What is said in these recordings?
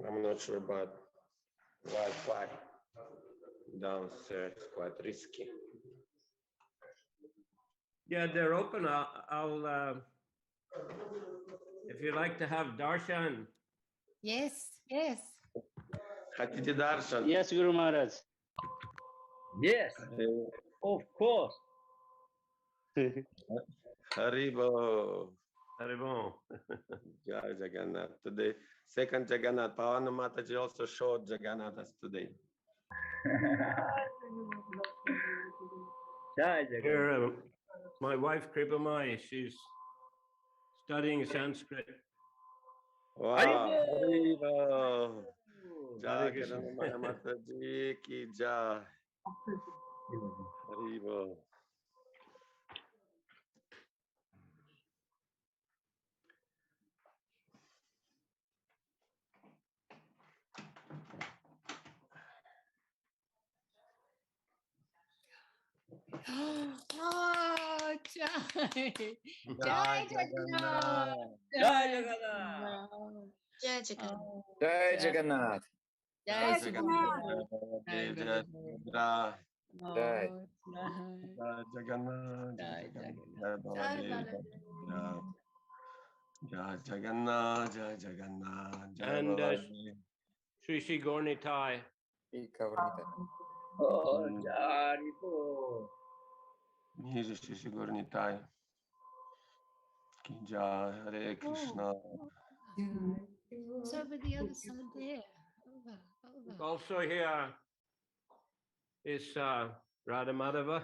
I'm not sure about Wi-Fi downstairs. It's quite risky. Yeah, they're open. I'll if you like to have darshan. Yes, yes. Хотите darshan? Yes, Guru Maharaj. Yes, of course. Haribo. Haribo. Jai Jagannath. Today, second Jagannath. Pavana Mataji also showed Jagannath as today. Jai Jagannath. Here, my wife Kripamai, she's studying Sanskrit. Wow. Haribo. Jai Jagannath Mataji ki jai. Haribo. Oh, Jai. Jai Jagannath. Jai Jagannath. Jai Jagannath. Jai Jagannath. Jai Jagannath. Jai Jagannath. Jai. Jai Jagannath. Jai Jai Jagannath. Jai Jagannath. And Sri Gornitai. Oh, Haribo. Ниже Шиши Горнитай. Кинджа, Харе Кришна. It's over the other side there. Over. Also here is Radha Madhava.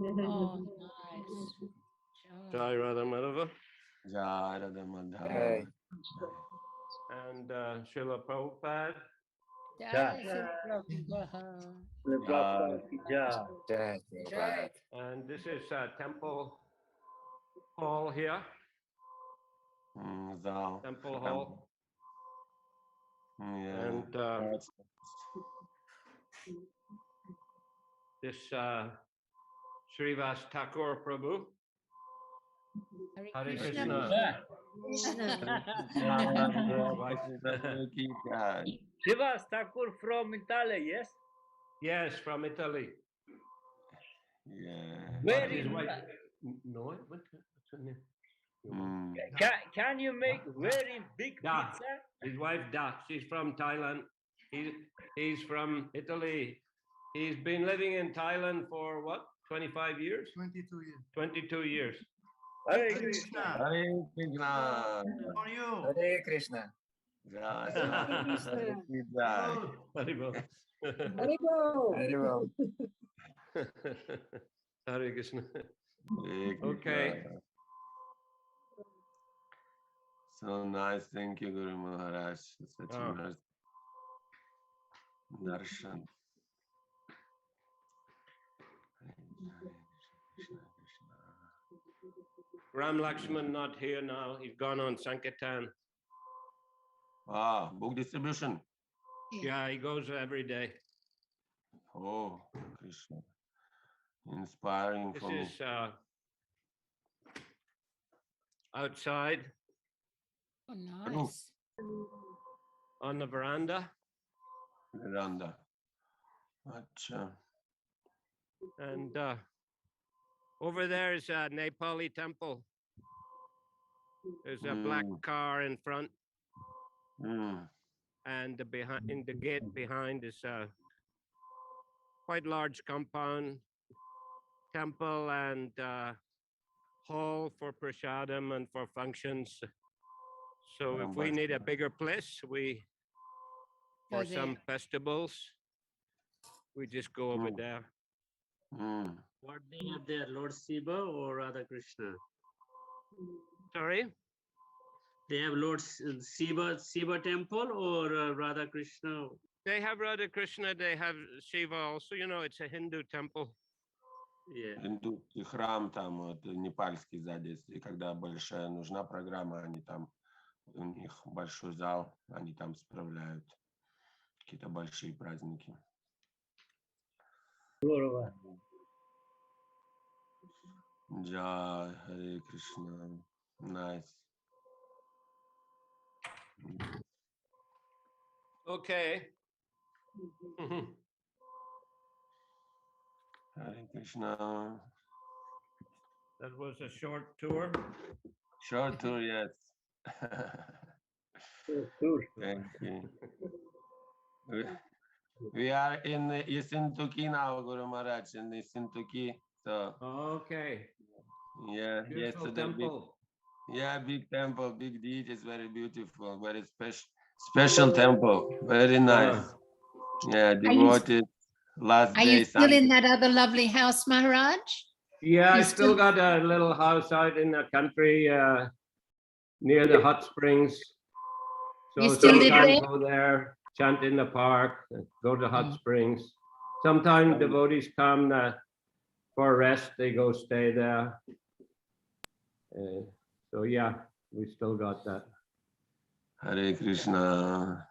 Oh, nice. Jai Radha Madhava. Jai Radha Madhava. And Srila Prabhupada. Jai Jai. And this is temple hall here. Zal. Temple hall. Yeah. And this Srivas Thakur Prabhu. Hare Krishna. Srivas Thakur from Italy, yes? Yes, from Italy. Yeah. Where His is wife? No, what's her name? Can you make very big Da. pizza? His wife Da. She's from Thailand. He's from Italy. He's been living in Thailand for what? 25 years? 22 years. 22 years. Hare Krishna. Hare Krishna. How are you? Hare Krishna. Jai Jai. Haribo. Haribo. Hare Krishna. Hare Krishna. Okay. So nice. Thank you, Guru Maharaj. Such a nice darshan. Ram Lakshman not here now. He's gone on Sankirtan. Ah, book distribution. Yeah, he goes every day. Oh, Krishna. Inspiring This for me. is outside Oh, nice. on the veranda. Veranda. Acha. And over there is a Nepali temple. There's a black car in front, and in the gate behind is a quite large compound, temple and hall for prasadam and for functions. So if we need a bigger place, for some festivals, we just go over there. What they have there, Lord Shiva or Radha Krishna? Sorry? They have Lord Shiva temple or Radha Krishna? They have Radha Krishna, they have Shiva also. You know, it's a Hindu temple. Yeah. Индусский храм там, вот, непальский сзади, если когда большая нужна программа, они там, у них большой зал, они там справляют какие-то большие праздники. Здорово. Jai Hare Krishna. Nice. Okay. Hare Krishna. That was a short tour. Short tour, yes. Thank you. We are in Isintuki now, Guru Maharaj, in Isintuki. So Okay. yeah, Beautiful yesterday temple. big temple, big deed is very beautiful, very special temple, very nice. Yeah, devoted. Last Are day. you still in that other lovely house, Maharaj? Yeah, I You still still- got a little house out in the country near the hot springs. You So still live sometimes there? go there, chant in the park, go to hot springs. Sometimes devotees come for rest, they go stay there. So yeah, we still got that. Hare Krishna.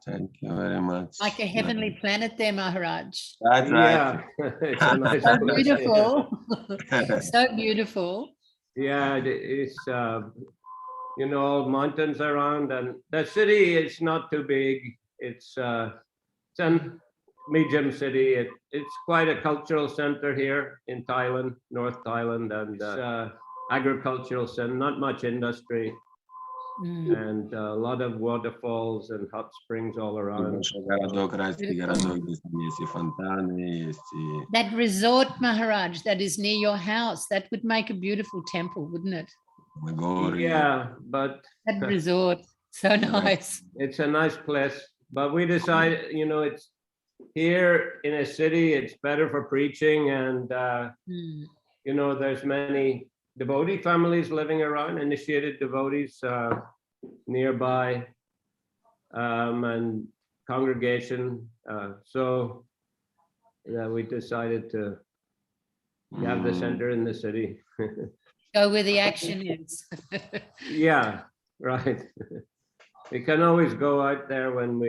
Thank you very much. Like a heavenly planet there, Maharaj. That's Yeah, right. it's a nice So place. beautiful. So beautiful. Yeah, it's all mountains around, and the city is not too big. It's a medium city. It's quite a cultural center here in Thailand, North Thailand, and agricultural center. Not much industry, and a lot of waterfalls and hot springs all around. Большой городок, райский городок, здесь есть и фонтаны, есть и... That resort, Maharaj, that is near your house, that would make a beautiful temple, wouldn't it? горы. Yeah, but That resort, so nice. it's a nice place. But we decided, it's here in a city, it's better for preaching, and there's many devotee families living around, initiated devotees nearby, and congregation. So we decided to have the center in the city. Go where the action is. Yeah, right. We can always go out there when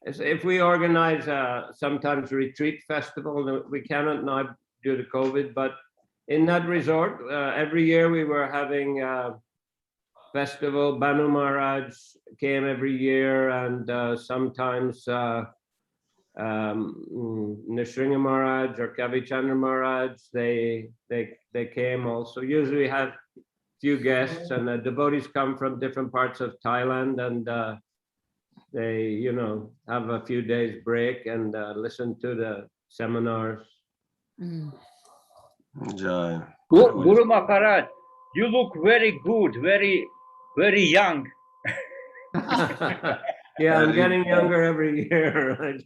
if we organize sometimes retreat festival. We cannot now due to COVID, but in that resort, every year we were having a festival. Banu Maharaj came every year, and sometimes Nishringa Maharaj or Kavi Chandra Maharaj, they came also. Usually we have few guests, and the devotees come from different parts of Thailand, and they have a few days break and listen to the seminars. Jai. Guru Maharaj, you look very good, very, very young. Yeah, I'm getting younger every year. Right?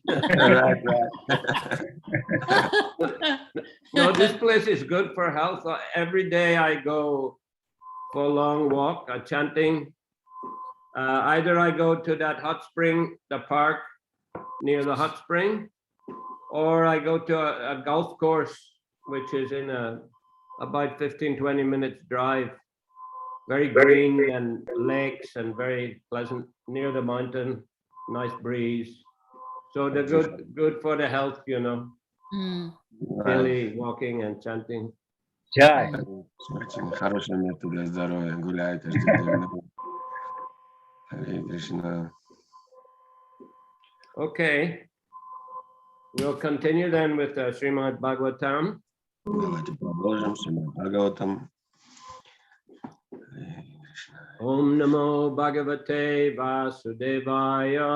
No, this place is good for health. Every day I go for a long walk, chanting. Either I go to that hot spring, the park near the hot spring, or I go to a golf course, which is in about 15-20 minutes drive. Very green and lakes and very pleasant near the mountain, nice breeze. So they're good for the health, daily walking and chanting. Jai. Очень хороший метод для здоровья. Гуляй каждый день. Hare Krishna. Okay. We'll continue then with Shrimad Bhagavatam. Давайте продолжим. Шримад Бхагаватам. Om Namo Bhagavate Vasudevaya.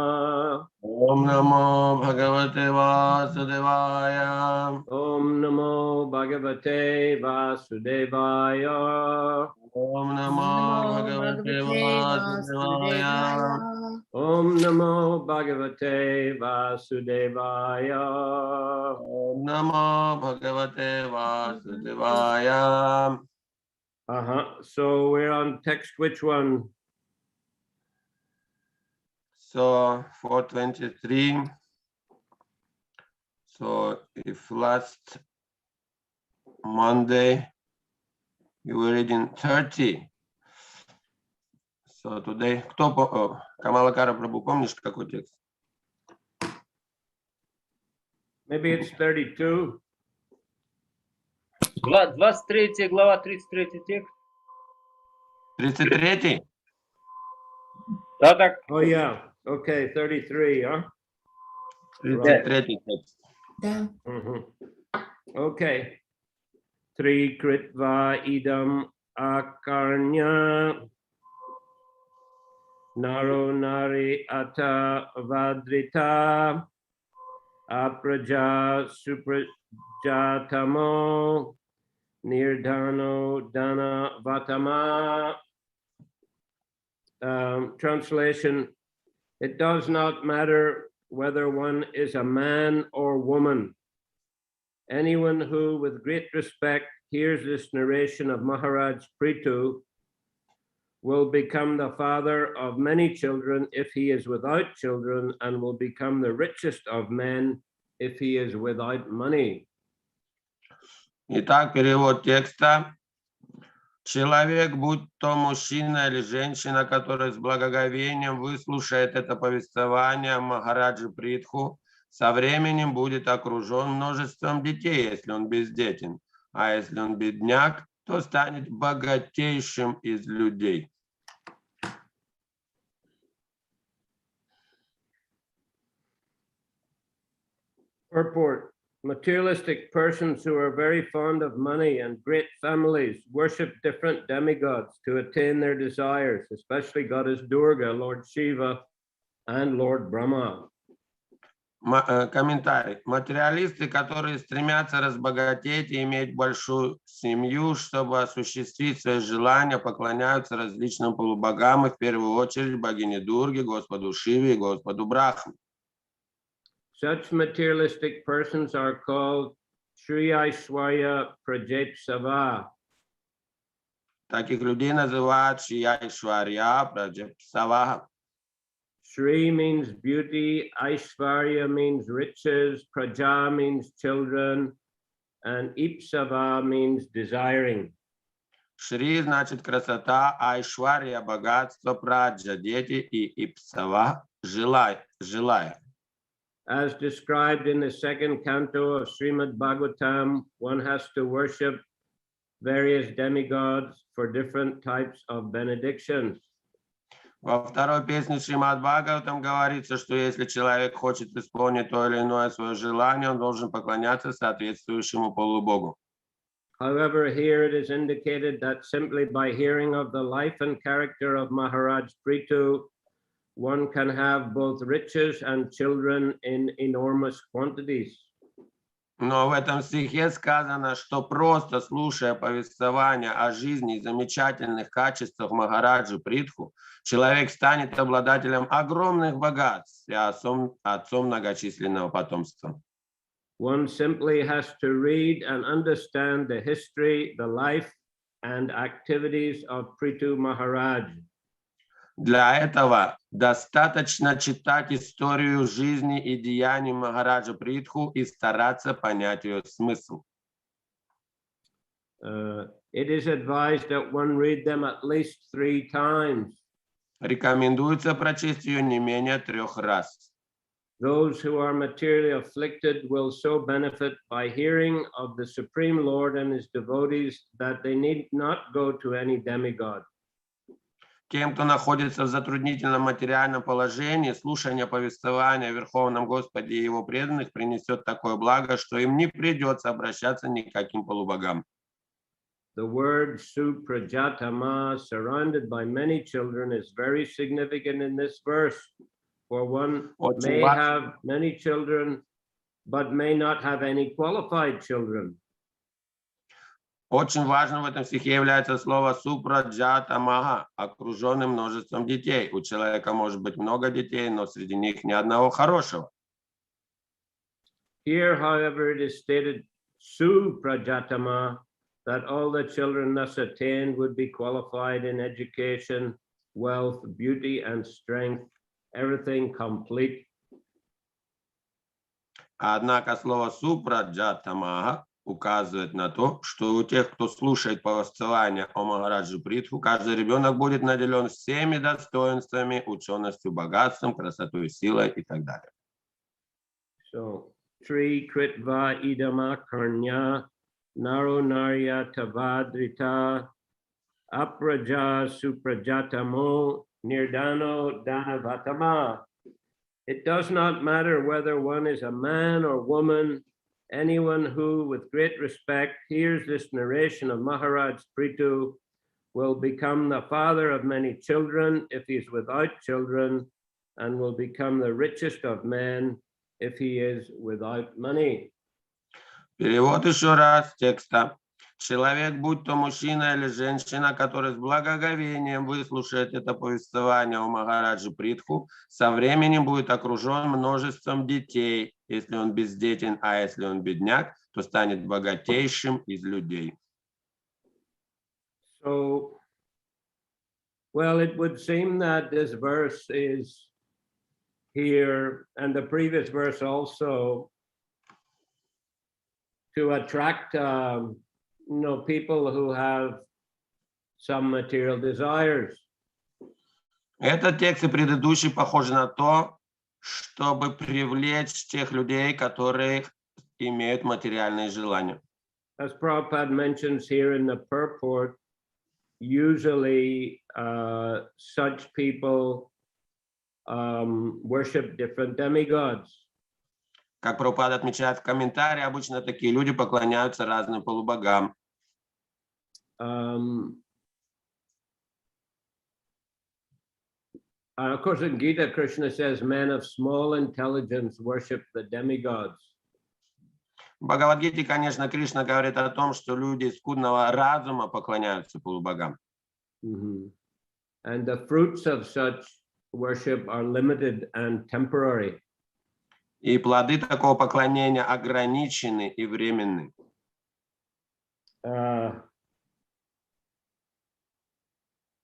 Om Namo Bhagavate Vasudevaya. Om Namo Bhagavate Vasudevaya. Om Namo Bhagavate Vasudevaya. Om Namo Bhagavate Vasudevaya. Om Namo Bhagavate Vasudevaya. So we're on text, which one? So 423. So if last Monday you were reading 30. So today, кто Камалакара Прабху, помнишь какой текст? Maybe it's 32. 23 глава, 33 текст. 33? Да, так. Oh yeah. Okay, 33, huh? 33 текст. Да. Okay. Tri kritva idam akarnya naro nari ata vadrita apraja suprajatamo nirdhano dana vatama. Translation: it does not matter whether one is a man or woman. Anyone who, with great respect, hears this narration of Maharaj Prithu will become the father of many children if he is without children, and will become the richest of men if he is without money. Итак, перевод текста. Человек, будь то мужчина или женщина, который с благоговением выслушает это повествование о Махараджи Притху, со временем будет окружен множеством детей, если он бездетен, а если он бедняк, то станет богатейшим из людей. Purport: materialistic persons who are very fond of money and great families worship different demigods to attain their desires, especially Goddess Durga, Lord Shiva, and Lord Brahma. Комментарий. Материалисты, которые стремятся разбогатеть и иметь большую семью, чтобы осуществить свои желания, поклоняются различным полубогам, и в первую очередь богине Дурге, Господу Шиве и Господу Брахме. Such materialistic persons are called Shri Aishwarya Prajetsav. Таких людей называют Шри-Айшварья Праджапсава. Shri means beauty, Aishwarya means riches, Praja means children, and Ipsava means desiring. Шри значит красота, Айшварья богатство, Праджа дети и Ипсава желая. As described in the second canto of Shrimad Bhagavatam, one has to worship various demigods for different types of benedictions. Во второй песне Шримад Бхагаватам говорится, что если человек хочет исполнить то или иное свое желание, он должен поклоняться соответствующему полубогу. However, here it is indicated that simply by hearing of the life and character of Maharaj Prithu, one can have both riches and children in enormous quantities. Но в этом стихе сказано, что просто слушая повествование о жизни и замечательных качествах Махараджи Притху, человек станет обладателем огромных богатств и отцом многочисленного потомства. One simply has to read and understand the history, the life, and activities of Prithu Maharaj. Для этого достаточно читать историю жизни и деяний Махараджа Притху и стараться понять ее смысл. It is advised that one read them at least 3 times. Рекомендуется прочесть ее не менее 3 раз. Those who are materially afflicted will so benefit by hearing of the Supreme Lord and his devotees that they need not go to any demigod. Тем, кто находится в затруднительном материальном положении, слушание повествования о Верховном Господе и его преданных принесет такое благо, что им не придется обращаться ни к каким полубогам. The word Suprajatama, surrounded by many children, is very significant in this verse. For one may have many children, but may not have any qualified children. Очень важным в этом стихе является слово «супраджатамага», окруженный множеством детей. У человека может быть много детей, но среди них ни одного хорошего. Here, however, it is stated Suprajatama, that all the children thus attained would be qualified in education, wealth, beauty, and strength, everything complete. Однако слово «супраджатамага» указывает на то, что у тех, кто слушает повествование о Махараджи Притху, каждый ребенок будет наделен всеми достоинствами, ученостью, богатством, красотой, силой и так далее. So, Tri Kritva Idama Karnya Naro Narya Tavadrita Apraja Suprajatamo Nirdano Danavatama. it does not matter whether one is a man or woman, anyone who, with great respect, hears this narration of Maharaj Prithu will become the father of many children if he is without children, and will become the richest of men if he is without money. Перевод еще раз текста. Человек, будь то мужчина или женщина, который с благоговением выслушает это повествование у Махараджи Притху, со временем будет окружен множеством детей. Если он бездетен, а если он бедняк, то станет богатейшим из людей. So, well, it would seem that this verse is here, and the previous verse also, to attract people who have some material desires. Этот текст и предыдущий похожи на то, чтобы привлечь тех людей, которые имеют материальные желания. As Prabhupada mentions here in the purport, usually such people worship different demigods. Как Прабхупада отмечает в комментарии, обычно такие люди поклоняются разным полубогам. Of course, in Gita, Krishna says, men of small intelligence worship the demigods. В Бхагавадгите, конечно, Кришна говорит о том, что люди скудного разума поклоняются полубогам. And the fruits of such worship are limited and temporary. И плоды такого поклонения ограничены и временны.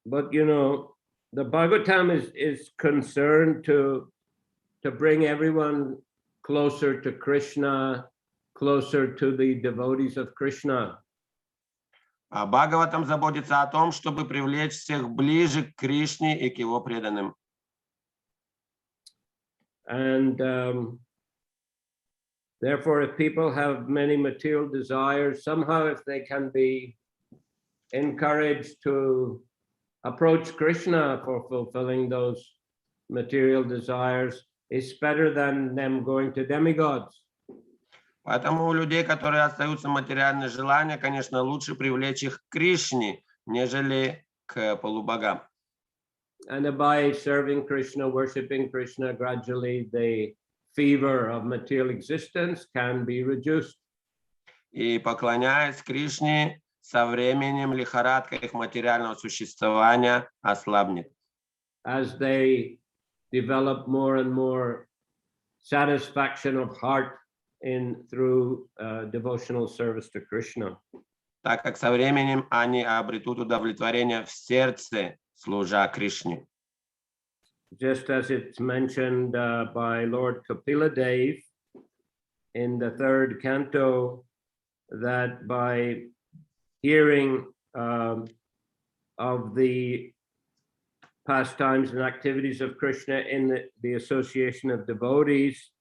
But you know, the Bhagavatam is concerned to bring everyone closer to Krishna, closer to the devotees of Krishna. А Бхагаватам заботится о том, чтобы привлечь всех ближе к Кришне и к его преданным. And therefore, if people have many material desires, somehow if they can be encouraged to approach Krishna for fulfilling those material desires, it's better than them going to demigods. Поэтому у людей, которые остаются материальные желания, конечно, лучше привлечь их к Кришне, нежели к полубогам. And by serving Krishna, worshiping Krishna, gradually the fever of material existence can be reduced. И поклоняясь Кришне, со временем лихорадка их материального существования ослабнет. As they develop more and more satisfaction of heart through devotional service to Krishna. Так как со временем они обретут удовлетворение в сердце, служа Кришне. Just as it's mentioned by Lord Kapila Dev in the 3rd canto, that by hearing of the pastimes and activities of Krishna in the association of devotees,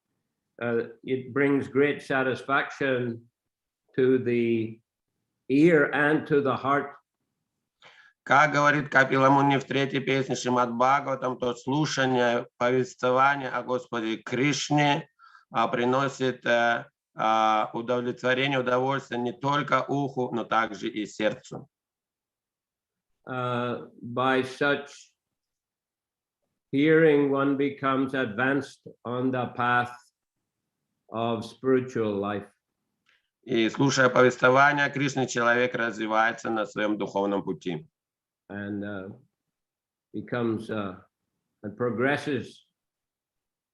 it brings great satisfaction to the ear and to the heart. Как говорит Капила Муни в 3-й песне Шримад Бхагаватам, то слушание повествования о Господе Кришне приносит удовлетворение, удовольствие не только уху, но также и сердцу. By such hearing, one becomes advanced on the path of spiritual life. И слушая повествование Кришны, человек развивается на своем духовном пути. And becomes and progresses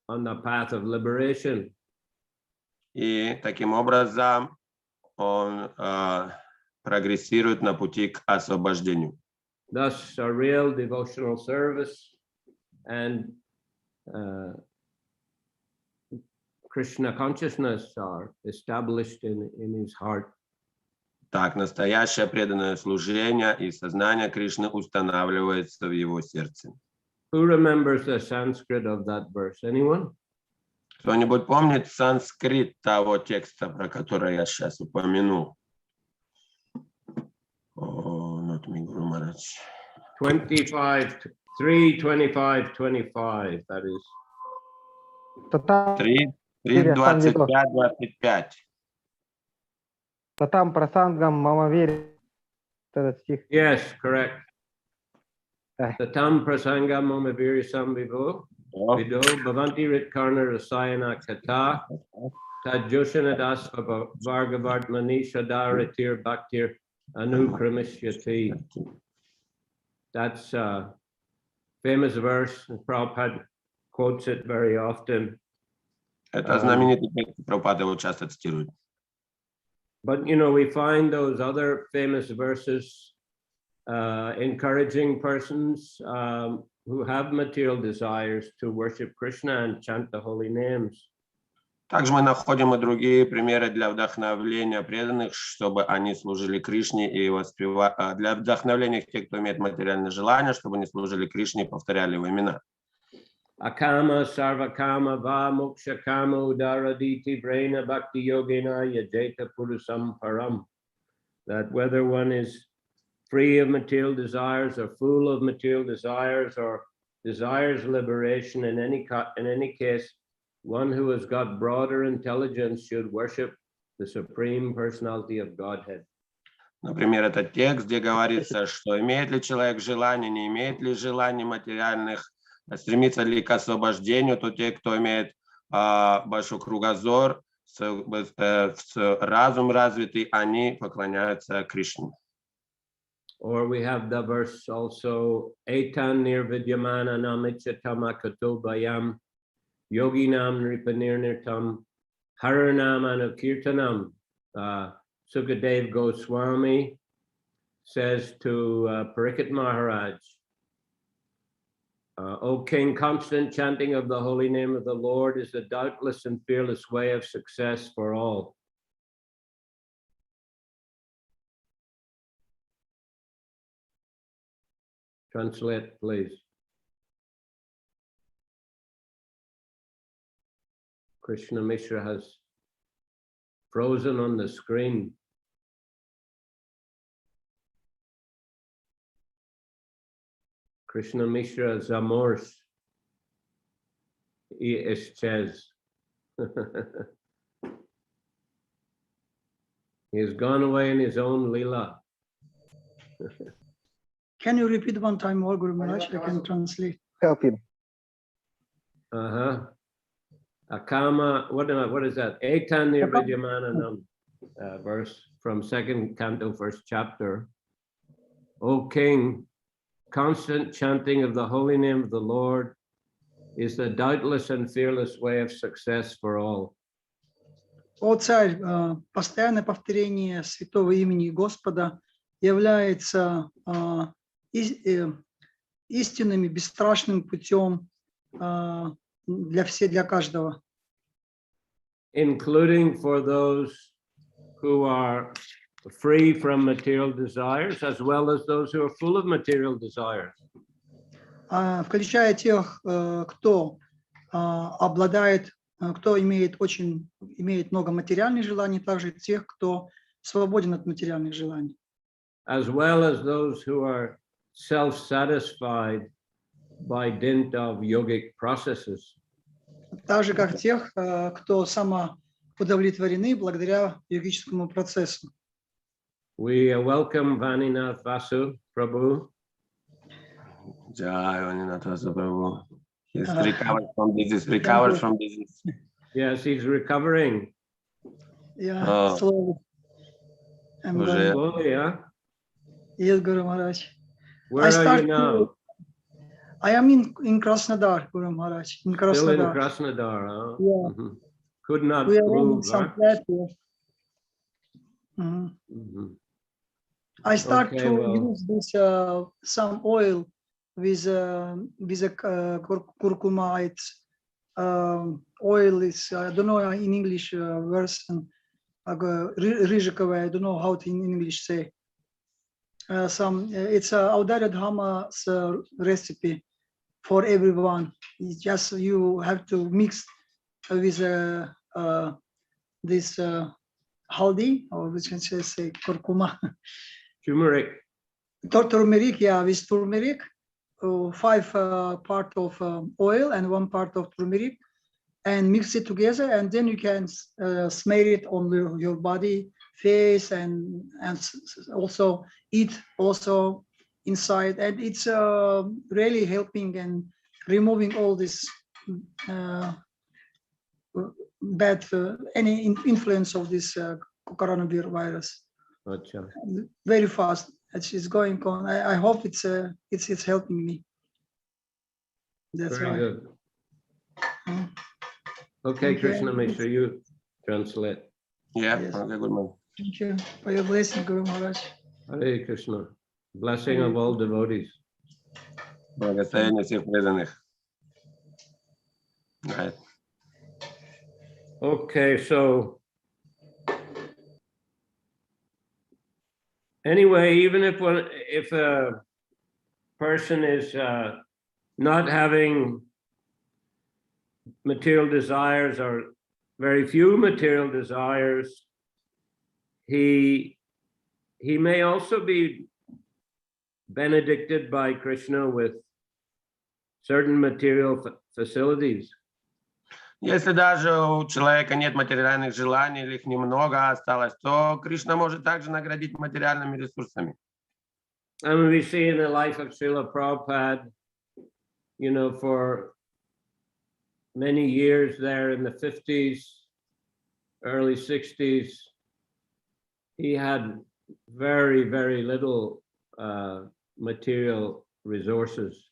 on the path of liberation. И таким образом он прогрессирует на пути к освобождению. Thus, a real devotional service and Krishna consciousness are established in his heart. Так, настоящее преданное служение и сознание Кришны устанавливается в его сердце. Who remembers the Sanskrit of that verse? Anyone? Кто-нибудь помнит санскрит того текста, про который я сейчас упомянул? Not me, Guru Maharaj. 3:25:25, that is. 3, 25. Татам прасангам мамавери. Этот стих. Yes, correct. Eh. Tatam prasanga mama viri samvivo. Vido bhavanti ritkarna rasayana kata. Tajoshana dasva vargavartmani shadaratir bhaktir anukramishyati. That's a famous verse. Prabhupada quotes it very often. Это знаменитый текст, Прабхупада его часто цитирует. But, you know, we find those other famous verses encouraging persons who have material desires to worship Krishna and chant the holy names. Также мы находим и другие примеры для вдохновления преданных, чтобы они служили Кришне и воспевали, для вдохновления тех, кто имеет материальное желание, чтобы они служили Кришне и повторяли его имена. Akama sarvakama va moksha kama udaraditi vrena bhakti yogena yajeta purusam param. That whether one is free of material desires or full of material desires or desires liberation, in any case, one who has got broader intelligence should worship the Supreme Personality of Godhead. Например, этот текст, где говорится, что имеет ли человек желание, не имеет ли желаний материальных, стремится ли к освобождению, то те, кто имеет большой кругозор, разум развитый, они поклоняются Кришне. Or we have the verse also, Etan nirvidyamana namichatama katobayam yoginam nripanirnirtam haranam anukirtanam. Sukadev Goswami says to Parikshit Maharaj, O King, constant chanting of the holy name of the Lord is the doubtless and fearless way of success for all. Translate, please. Krishna Mishra has frozen on the screen. Krishna Mishra Zamors y Eschez. He has gone away in his own lila. Can you repeat one time more, Guru Maharaj? I can translate. Help him. Akama, what is that? Etan nirvidyamananam, verse from 2nd canto, 1st chapter. O King, constant chanting of the holy name of the Lord is the doubtless and fearless way of success for all. О царь, постоянное повторение святого имени Господа является истинным и бесстрашным путем для каждого. Including for those who are free from material desires, as well as those who are full of material desires. Включая тех, кто обладает, кто имеет много материальных желаний, также тех, кто свободен от материальных желаний. As well as those who are self-satisfied by dint of yogic processes. Так же, как тех, кто самоудовлетворены благодаря йогическому процессу. We welcome Vaninath Vasu Prabhu. Jai Vaninath Vasu Prabhu. He's recovered from disease. Yes, he's recovering. Yeah, slowly. Slowly, yeah? Yes, Guru Maharaj. Where are you now? I am in Krasnodar, Guru Maharaj. In Krasnodar. Still in Krasnodar, huh? Yeah. Mm-hmm. Could not we are move, some huh? I start to use this some oil with a curcuma. It's oil is I don't know in English version. Ryzhikovaya, I don't know how to in English say. It's a Audarya Dhama's recipe for everyone. It's just you have to mix with this haldi, or we can say curcuma. Turmeric. Turmeric, yeah, with turmeric, 5 part of oil and 1 part of turmeric, and mix it together, and then you can smear it on your body, face, and also eat also inside, and it's really helping and removing all this bad any influence of this coronavirus Acha. very fast. It's going on. I hope it's helping me. That's Very why. good. Mm. Okay, Thank you. Krishna, make sure you translate. Yeah, Yes. okay, good man. Thank you for your blessing, Guru Maharaj. Hare Krishna. Blessing of all devotees. Благословение всех преданных. Right. Okay, so anyway, even if a person is not having material desires or very few material desires, he may also be benedicted by Krishna with certain material facilities. Если даже у человека нет материальных желаний или их немного осталось, то Кришна может также наградить материальными ресурсами. And we see in the life of Srila Prabhupada, you know, for many years there in the 50s, early 60s, he had very, very little material resources.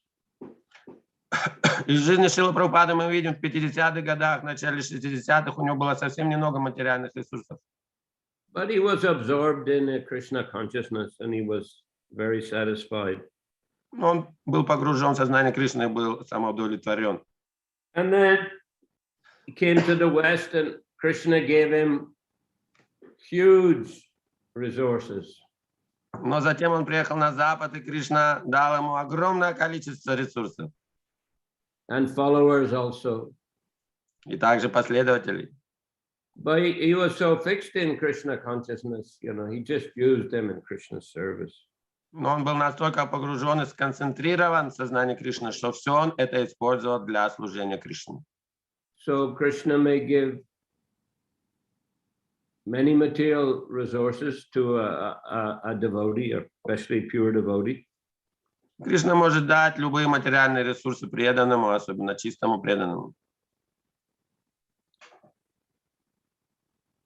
Из жизни Шрилы Прабхупады мы видим в 50-х годах, в начале 60-х у него было совсем немного материальных ресурсов. But he was absorbed in the Krishna consciousness and he was very satisfied. Он был погружен в сознание Кришны и был самоудовлетворен. And then he came to the West and Krishna gave him huge resources. Но затем он приехал на Запад, и Кришна дал ему огромное количество ресурсов. And followers also. И также последователей. But he was so fixed in Krishna consciousness, you know, he just used them in Krishna's service. Но он был настолько погружен и сконцентрирован в сознании Кришны, что все он это использовал для служения Кришне. So Krishna may give many material resources to a devotee, especially pure devotee. Кришна может дать любые материальные ресурсы преданному, особенно чистому преданному.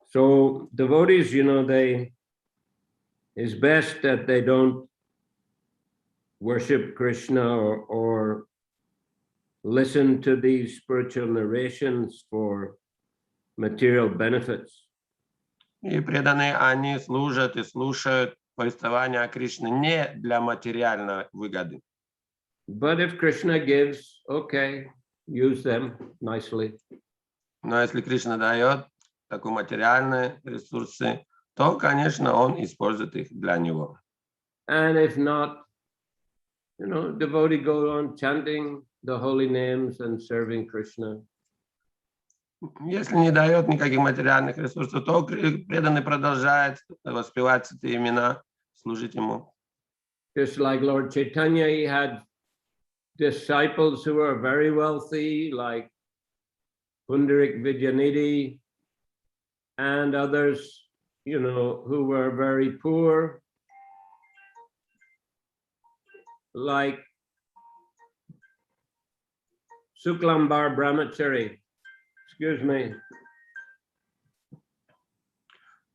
So devotees, you know, it's best that they don't worship Krishna or listen to these spiritual narrations for material benefits. И преданные, они служат и слушают повествования о Кришне не для материальной выгоды. But if Krishna gives, okay, use them nicely. Но если Кришна дает такие материальные ресурсы, то, конечно, он использует их для него. And if not, you know, devotee go on chanting the holy names and serving Krishna. Если не дает никаких материальных ресурсов, то преданный продолжает воспевать эти имена, служить ему. Just like Lord Chaitanya, he had disciples who were very wealthy, like Pundarik Vidyanidhi, and others, you know, who were very poor, like Suklambar Brahmachari. Excuse me.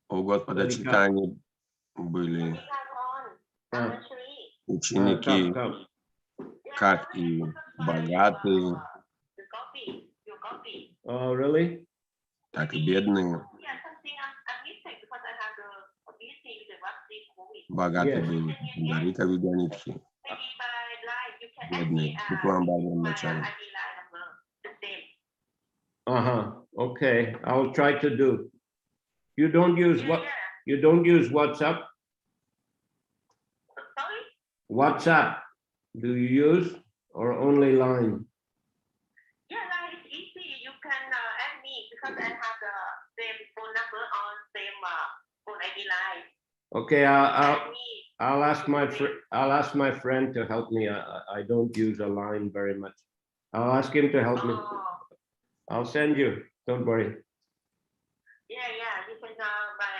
У Господа Чайтаньи были ученики, как и богатые, Oh, really? так и бедные. Богатые были Дарика Видянитхи, бедные Шукламбар Брахмачари. Okay, I'll try to do. You don't use WhatsApp? WhatsApp, do you use or only line? Yeah, it's easy. You can add me because I have the same phone number on same phone ID line. Okay, I'll ask my friend to help me. I don't use a line very much. I'll ask him to help me. I'll send you. Don't worry. Yeah, this is my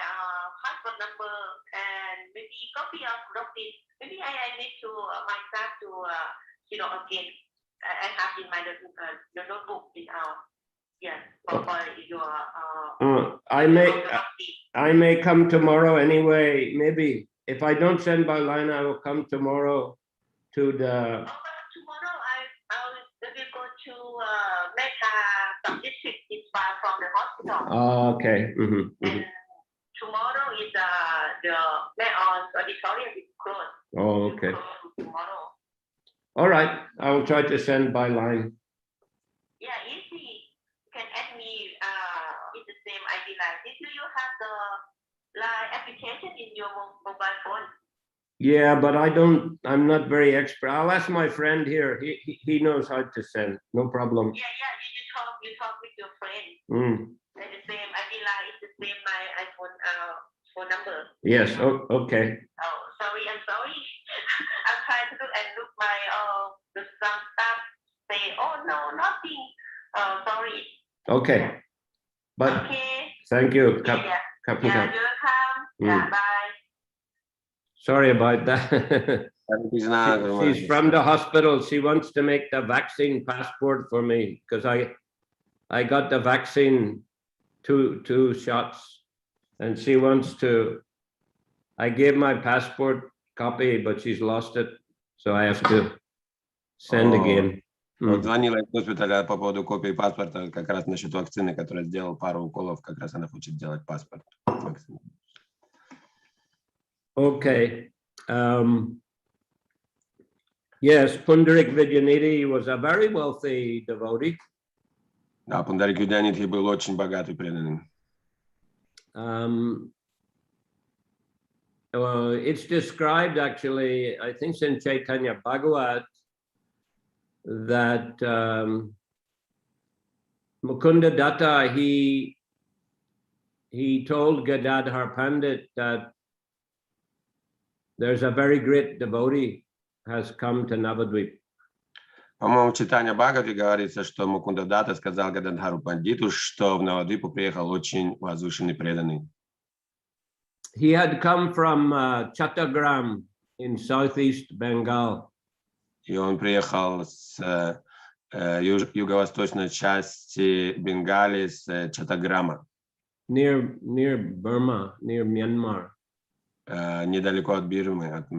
passport number and maybe copy of notice. Maybe I need to myself to again. I have in my the notebook in yes for your I may come tomorrow anyway. Maybe if I don't send by line, I will come tomorrow to the. Tomorrow I will go to Mecca district. It's far from the hospital. Oh, okay. And tomorrow is the auditorium is closed. Oh, okay. Tomorrow. All right. I will try to send by line. Yeah, easy. You can add me. It's the same ID line. Do you have the line application in your mobile phone? Yeah, but I'm not very expert. I'll ask my friend here. He knows how to send. No problem. Yeah. You talk with your friend. And the same ID line is the same my iPhone phone number. Yes. Okay. Oh, sorry. I'm sorry. I'm trying to look my the some stuff. Say, oh no, nothing. Sorry. Okay. But okay. Thank you. Yeah, you're welcome. Yeah, bye. Sorry about that. She's from the hospital. She wants to make the vaccine passport for me because I got the vaccine two shots, and she wants to. I gave my passport copy, but she's lost it, so I have to send again. Вот звонила из госпиталя по поводу копии паспорта, как раз насчет вакцины, которая сделала пару уколов, как раз она хочет сделать паспорт. Okay. Yes, Pundarik Vidyanidhi was a very wealthy devotee. Да, Пундарик Видянидхи был очень богатый преданный. It's described actually, I think it's in Chaitanya Bhagavat, that Mukunda Datta, he told Gadadhar Pandit that there's a very great devotee has come to Navadvip. По-моему, в Чайтанья Бхагавате говорится, что Мукунда Датта сказал Гададхару Пандиту, что в Навадвипу приехал очень возвышенный преданный. He had come from Chattagram in southeast Bengal. И он приехал с юго-восточной части Бенгалии, с Чаттаграма. Near Burma, near Myanmar. Недалеко от Бирмы, от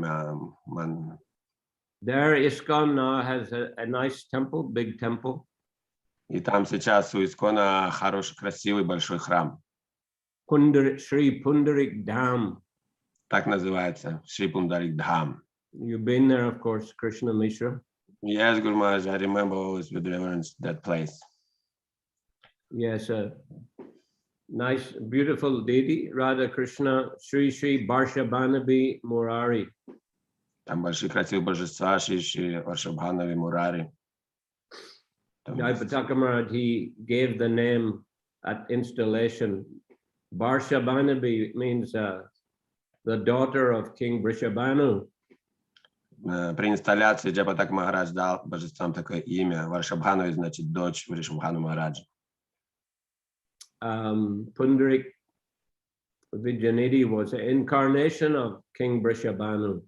There ISKCON now has a nice temple, big temple. И там сейчас у Искона хороший, красивый, большой храм. Shri Pundarik Dham. Так называется, Шри Пундарик Dham. You've been there, of course, Krishna Mishra. Yes, Guru Maharaj, I remember always with reverence that place. Yes, a nice, beautiful deity, Radha Krishna, Shri Barshabhanabi Murari. Там большие красивые божества, Шри Варшабханави Мурари. Jayapataka Maharaj, he gave the name at installation. Barshabhanabi means the daughter of King Vrishabhanu. При инсталляции Джайапатака Махарадж дал божествам такое имя. Варшабханави значит дочь Вришабхану Махараджа. Pundarik Vidyanidhi was an incarnation of King Vrishabhanu.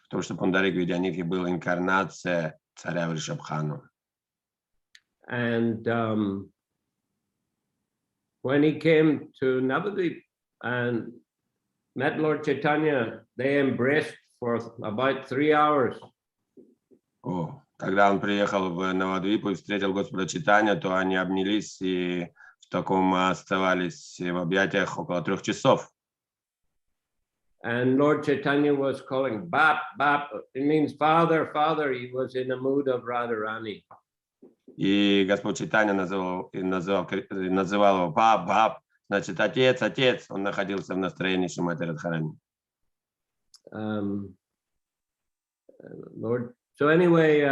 Потому что Пундарик Видянидхи был инкарнация царя Вришабхану. And when he came to Navadvip and met Lord Chaitanya, they embraced for about 3 hours. Когда он приехал в Навадвипу и встретил Господа Чайтанья, то они обнялись и в таком оставались в объятиях около 3 часов. And Lord Chaitanya was calling Bap, Bap. It means father, father. He was in the mood of Radharani. И Господь Чайтанья называл его Бап, Бап, значит отец, отец. Он находился в настроении Шримати Радхарани. Lord, so anyway,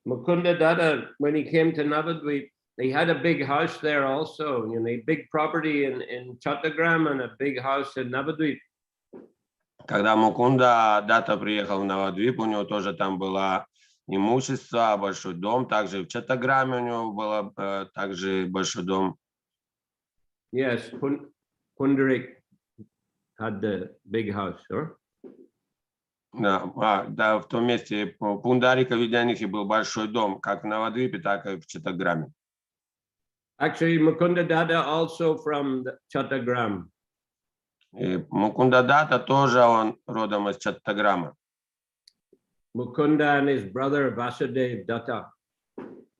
Mukunda Datta, when he came to Navadvip, he had a big house there also, you know, a big property in Chattagram and a big house in Navadvip. Когда Мукунда Датта приехал в Навадвип, у него тоже там была имущество, большой дом. Также в Чаттаграме у него был также большой дом. Yes, Pundarik had the big house, sure? Да, да, в том месте Пундарика Видянихи был большой дом, как в Навадвипе, так и в Чаттаграме. Actually, Mukunda Dada also from Chattagram. И Мукундадата тоже он родом из Чаттаграма. Mukunda and his brother Vasudev Datta.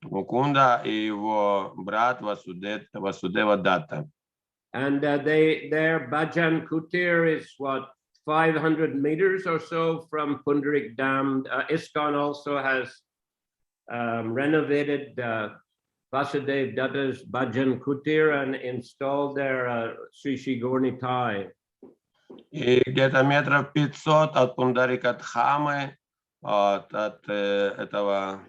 Мукунда и его брат Васудева Датта. And their Bhajan Kutir is what, 500 meters or so from Pundarik Dam. ISKCON also has renovated Vasudev Datta's Bhajan Kutir and installed their Sri Sri Gornitai. И где-то метров 500 от Пундарика Дхамы, от этого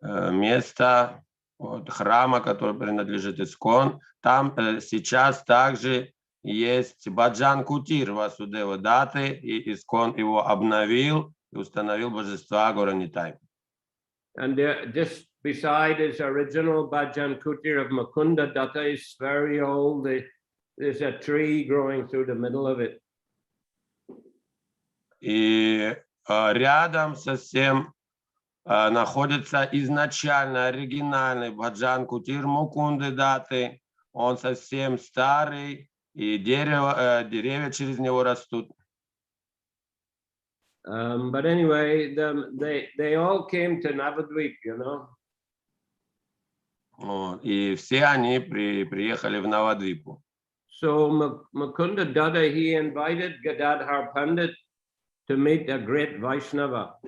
места, от храма, который принадлежит ИСККОН, там сейчас также есть Баджан Кутир Васудева Даты, и ИСККОН его обновил и установил божества Горанитай. And just beside his original Bhajan Kutir of Mukunda Datta is very old. There's a tree growing through the middle of it. И рядом совсем находится изначально оригинальный Баджан Кутир Мукунды Даты. Он совсем старый, и деревья через него растут. But anyway, they all came to Navadvip, you know. И все они приехали в Навадвипу. So Mukunda Datta, he invited Gadadhar Pandit to meet a great Vaishnava.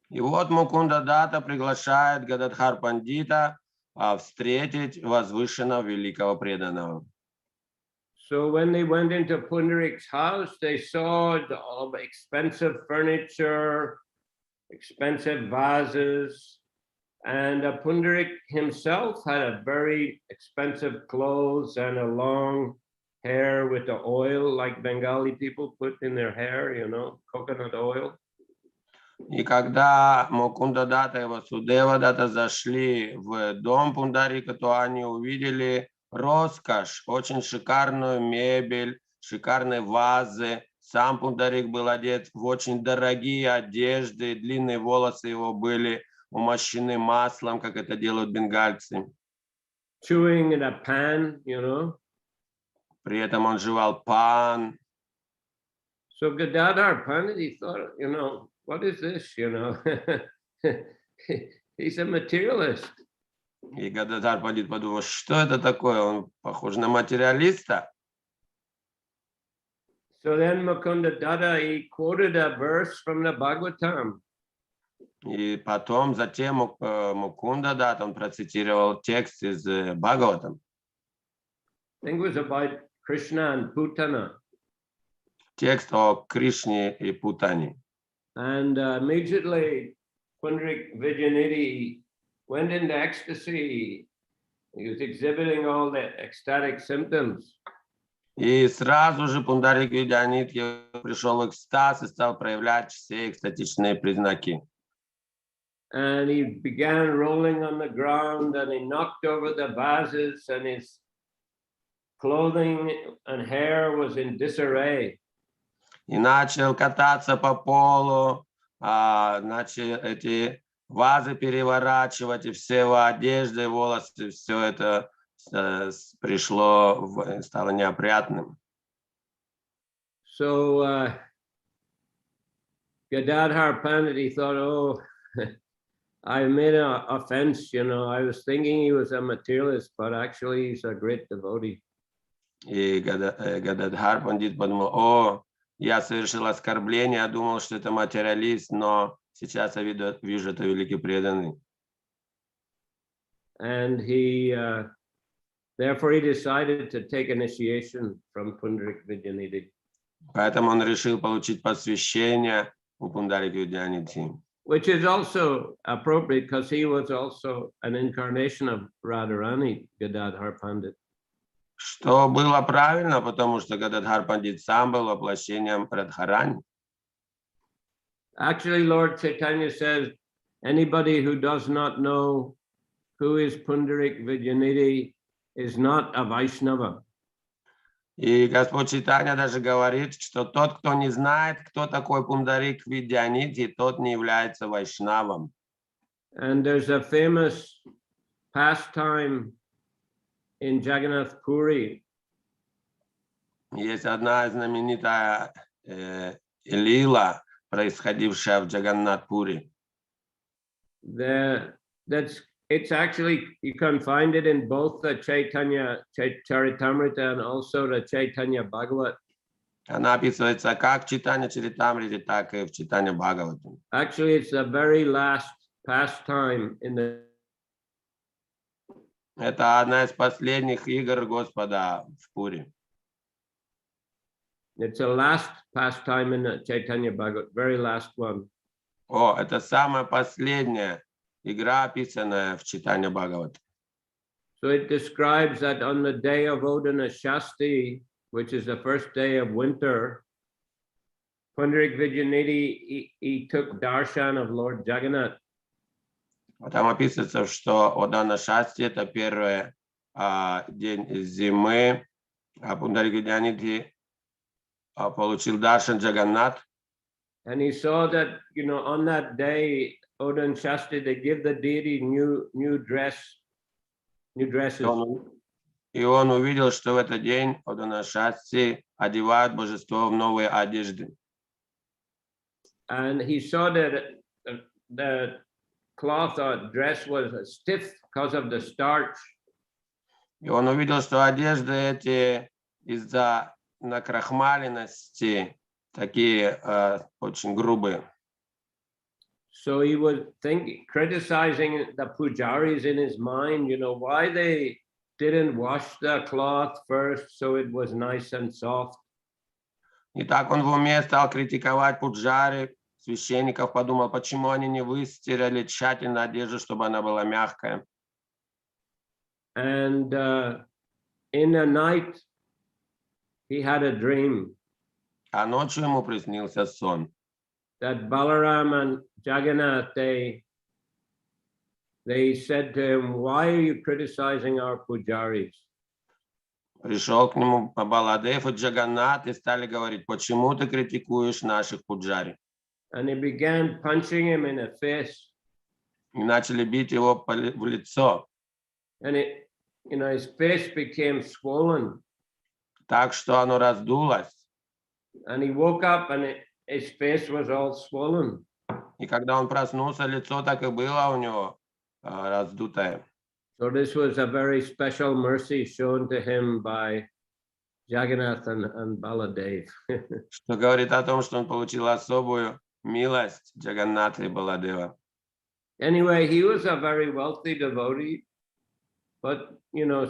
И вот Мукунда Дата приглашает Гададхар Пандита встретить возвышенного великого преданного. So when they went into Pundarik's house, they saw all the expensive furniture, expensive vases, and Pundarik himself had a very expensive clothes and a long hair with the oil like Bengali people put in their hair, you know, coconut oil. И когда Мукунда Дата и Васудева Дата зашли в дом Пундарика, то они увидели роскошь, очень шикарную мебель, шикарные вазы. Сам Пундарик был одет в очень дорогие одежды, длинные волосы его были умощены маслом, как это делают бенгальцы. Chewing in a pan, you know. При этом он жевал пан. So Gadadhar Pandit, he thought, you know, what is this, you know? He's a materialist. И Гададхар Пандит подумал, что это такое? Он похож на материалиста. So then Mukunda Datta, he quoted a verse from the Bhagavatam. И потом, затем Мукунда Дата, он процитировал текст из Бхагаватам. I think it was about Krishna and Putana. Текст о Кришне и Путане. And immediately Pundarik Vijayanidhi went into ecstasy. He was exhibiting all the ecstatic symptoms. И сразу же Пундарик Видянитхи пришел в экстаз и стал проявлять все экстатичные признаки. And he began rolling on the ground and he knocked over the vases and his clothing and hair was in disarray. И начал кататься по полу, начал эти вазы переворачивать, и все его одежды, волосы, все это стало неопрятным. So Gadadhar Pandit, he thought, oh, I made an offense, you know. I was thinking he was a materialist, but actually he's a great devotee. И Гададхар Пандит подумал, о, я совершил оскорбление, я думал, что это материалист, но сейчас я вижу, это великий преданный. And he, therefore he decided to take initiation from Pundarik Vijayanidhi. Поэтому он решил получить посвящение у Пундарика Видянитхи. Which is also appropriate because he was also an incarnation of Radharani, Gadadhar Pandit. Что было правильно, потому что Гададхар Пандит сам был воплощением Радхарани. Actually, Lord Chaitanya says, anybody who does not know who is Pundarik Vidyanidhi is not a Vaishnava. И Господь Чайтанья даже говорит, что тот, кто не знает, кто такой Пундарик Видьянидхи, тот не является вайшнавом. And there's a famous pastime in Jagannath Puri. Есть одна знаменитая лила, происходившая в Джаганнат-Пури. It's actually, you can find it in both the Chaitanya Charitamrita and also the Chaitanya Bhagavat. Она описывается как в Чайтанья Чаритамрите, так и в Чайтанья Бхагаватам. Actually, it's the very last pastime in the. Это одна из последних игр Господа в Пури. It's the last pastime in the Chaitanya Bhagavat, very last one. О, это самая последняя игра, описанная в Чайтанья Бхагават. So it describes that on the day of Odana Shasti, which is the first day of winter, Pundarik Vidyanidhi, he took darshan of Lord Jagannath. Там описывается, что Одана Шасти — это первый день зимы, а Пундарик Видьянидхи получил даршан Джаганнат. And he saw that, on that day, Odan Shasti, they give the deity new dresses. И он увидел, что в этот день Одана Шасти одевают божество в новые одежды. And he saw that the cloth or dress was stiff because of the starch. И он увидел, что одежды эти из-за накрахмаленности такие очень грубые. So he was criticizing the pujaris in his mind, why they didn't wash the cloth first so it was nice and soft. И так он в уме стал критиковать пуджари, священников, подумал, почему они не выстирали тщательно одежду, чтобы она была мягкая. And in the night, he had a dream. А ночью ему приснился сон. That Balaram and Jagannath, they said to him, why are you criticizing our pujaris? Пришел к нему Баладев и Джаганнат и стали говорить, почему ты критикуешь наших пуджари? And he began punching him in the face. И начали бить его в лицо. And his face became swollen. Так что оно раздулось. And he woke up and his face was all swollen. И когда он проснулся, лицо так и было у него раздутое. So this was a very special mercy shown to him by Jagannath and Baladev. Что говорит о том, что он получил особую милость Джаганната и Баладева. Anyway, he was a very wealthy devotee, but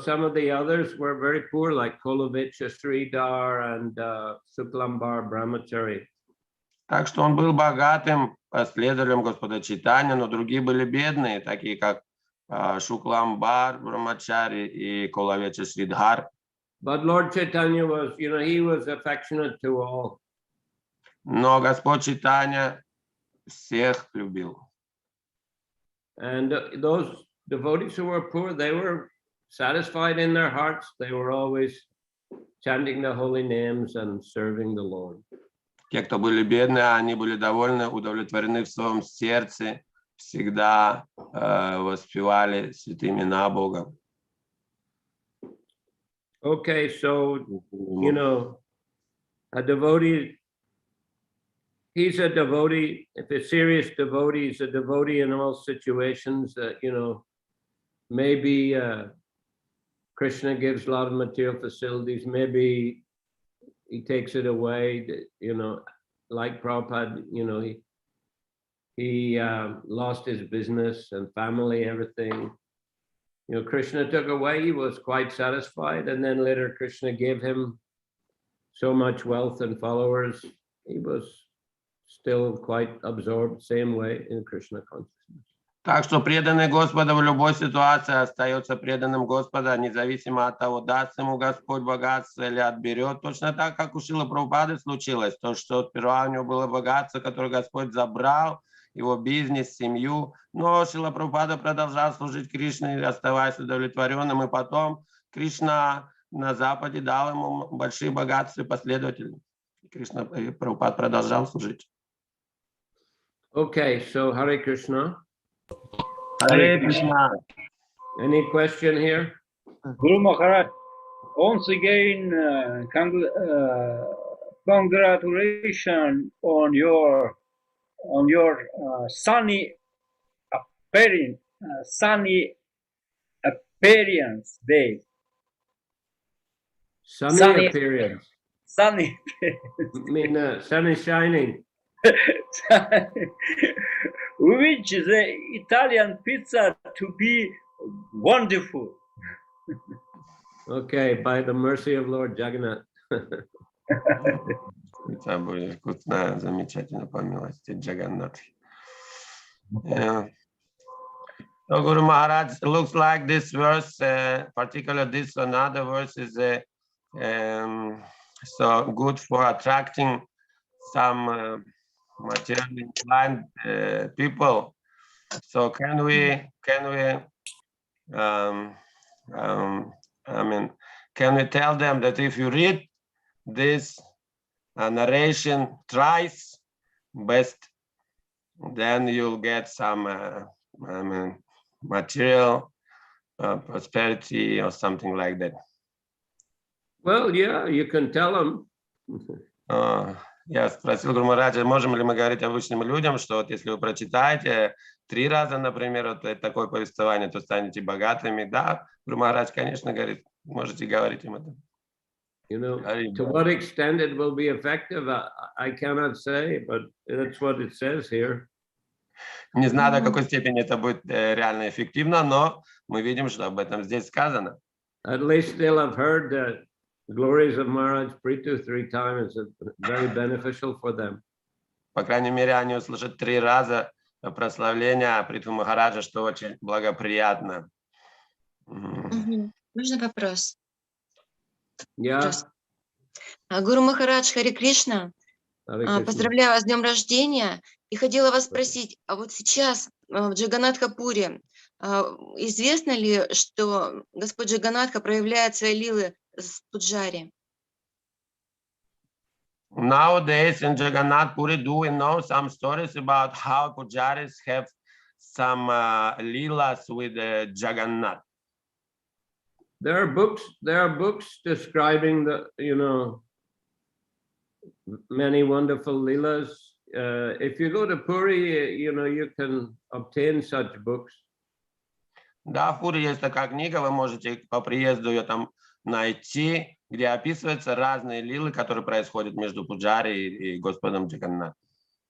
some of the others were very poor, like Kolovich, Sridhar, and Suklambar Brahmachari. Так что он был богатым последователем Господа Чайтаньи, но другие были бедные, такие как Шукламбар Брахмачари и Коловеча Сридхар. But Lord Chaitanya was, he was affectionate to all. Но Господь Чайтанья всех любил. And those devotees who were poor, they were satisfied in their hearts. They were always chanting the holy names and serving the Lord. Те, кто были бедные, они были довольны, удовлетворены в своем сердце, всегда воспевали святые имена Бога. Okay, so, a devotee, he's a devotee. If a serious devotee, he's a devotee in all situations that, maybe Krishna gives a lot of material facilities, maybe he takes it away, like Prabhupada, he lost his business and family, everything. Krishna took away, he was quite satisfied. And then later Krishna gave him so much wealth and followers. He was still quite absorbed, same way in Krishna consciousness. Так что преданный Господа в любой ситуации остается преданным Господа, независимо от того, даст ему Господь богатство или отберет. Точно так, как у Шрилы Прабхупады случилось. То, что сперва у него было богатство, которое Господь забрал, его бизнес, семью. Но Шрила Прабхупада продолжал служить Кришне, оставаясь удовлетворенным. И потом Кришна на Западе дал ему большие богатства и последователей. Кришна Прабхупад продолжал служить. Okay, so Hare Krishna. Hare Krishna. Any question here? Guru Maharaj, once again, congratulations on your sunny appearance day. Sunny appearance. Sunny. I mean, sun is shining. Which the Italian pizza to be wonderful. Okay, by the mercy of Lord Jagannath. Пицца будет вкусная, замечательно, по милости Джаганнатхи. Yeah. So Guru Maharaj, looks like this verse, particularly this another verse is so good for attracting some materially inclined people. So can we tell them that if you read this narration thrice, best, then you'll get some material prosperity or something like that? Well, yeah, you can tell them. Я спросил Гуру Махараджа, можем ли мы говорить обычным людям, что вот если вы прочитаете 3 раза, например, вот такое повествование, то станете богатыми. Да, Гуру Махарадж, конечно, говорит, можете говорить им это. You know, to what extent it will be effective, I cannot say, but that's what it says here. Не знаю, до какой степени это будет реально эффективно, но мы видим, что об этом здесь сказано. At least they'll have heard the glories of Maharaj Prithu 3 times. It's very beneficial for them. По крайней мере, они услышат 3 раза прославление Притху Махараджа, что очень благоприятно. Можно вопрос? Yeah. Гуру Махарадж, Харе Кришна. Hare Krishna. Поздравляю вас с днем рождения. И хотела вас спросить, а вот сейчас в Джаганнатха-пуре известно ли, что Господь Джаганнатха проявляет свои лилы с пуджари? Nowadays in Jagannath Puri, do we know some stories about how pujaris have some leelas with Jagannath? There are books describing the, many wonderful leelas. If you go to Puri, you can obtain such books. Да, в Пури есть такая книга, вы можете по приезду ее там найти, где описываются разные лилы, которые происходят между Пуджари и Господом Джаганнат.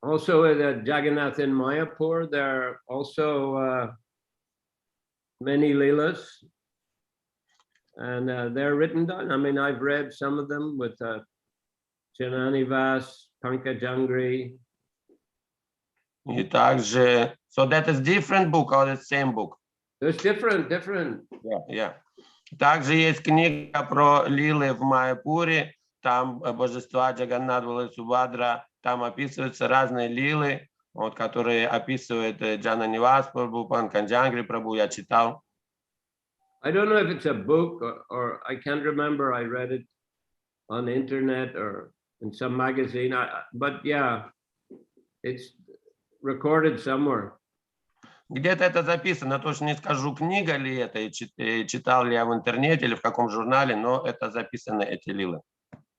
Also at Jagannath in Mayapur, there are also many leelas, and they're written down. I mean, I've read some of them with Jananivas, Pankajangri. И также, so that is different book or the same book? There's different. Yeah. Также есть книга про лилы в Майяпуре, там божества Джаганнат, Субхадра, там описываются разные лилы, вот, которые описывает Джананивас Прабху, Панкаджангри Прабху, я читал. I don't know if it's a book or I can't remember. I read it on the internet or in some magazine, but yeah, it's recorded somewhere. Где-то это записано, точно не скажу, книга ли это, и читал ли я в интернете или в каком журнале, но это записаны эти лилы.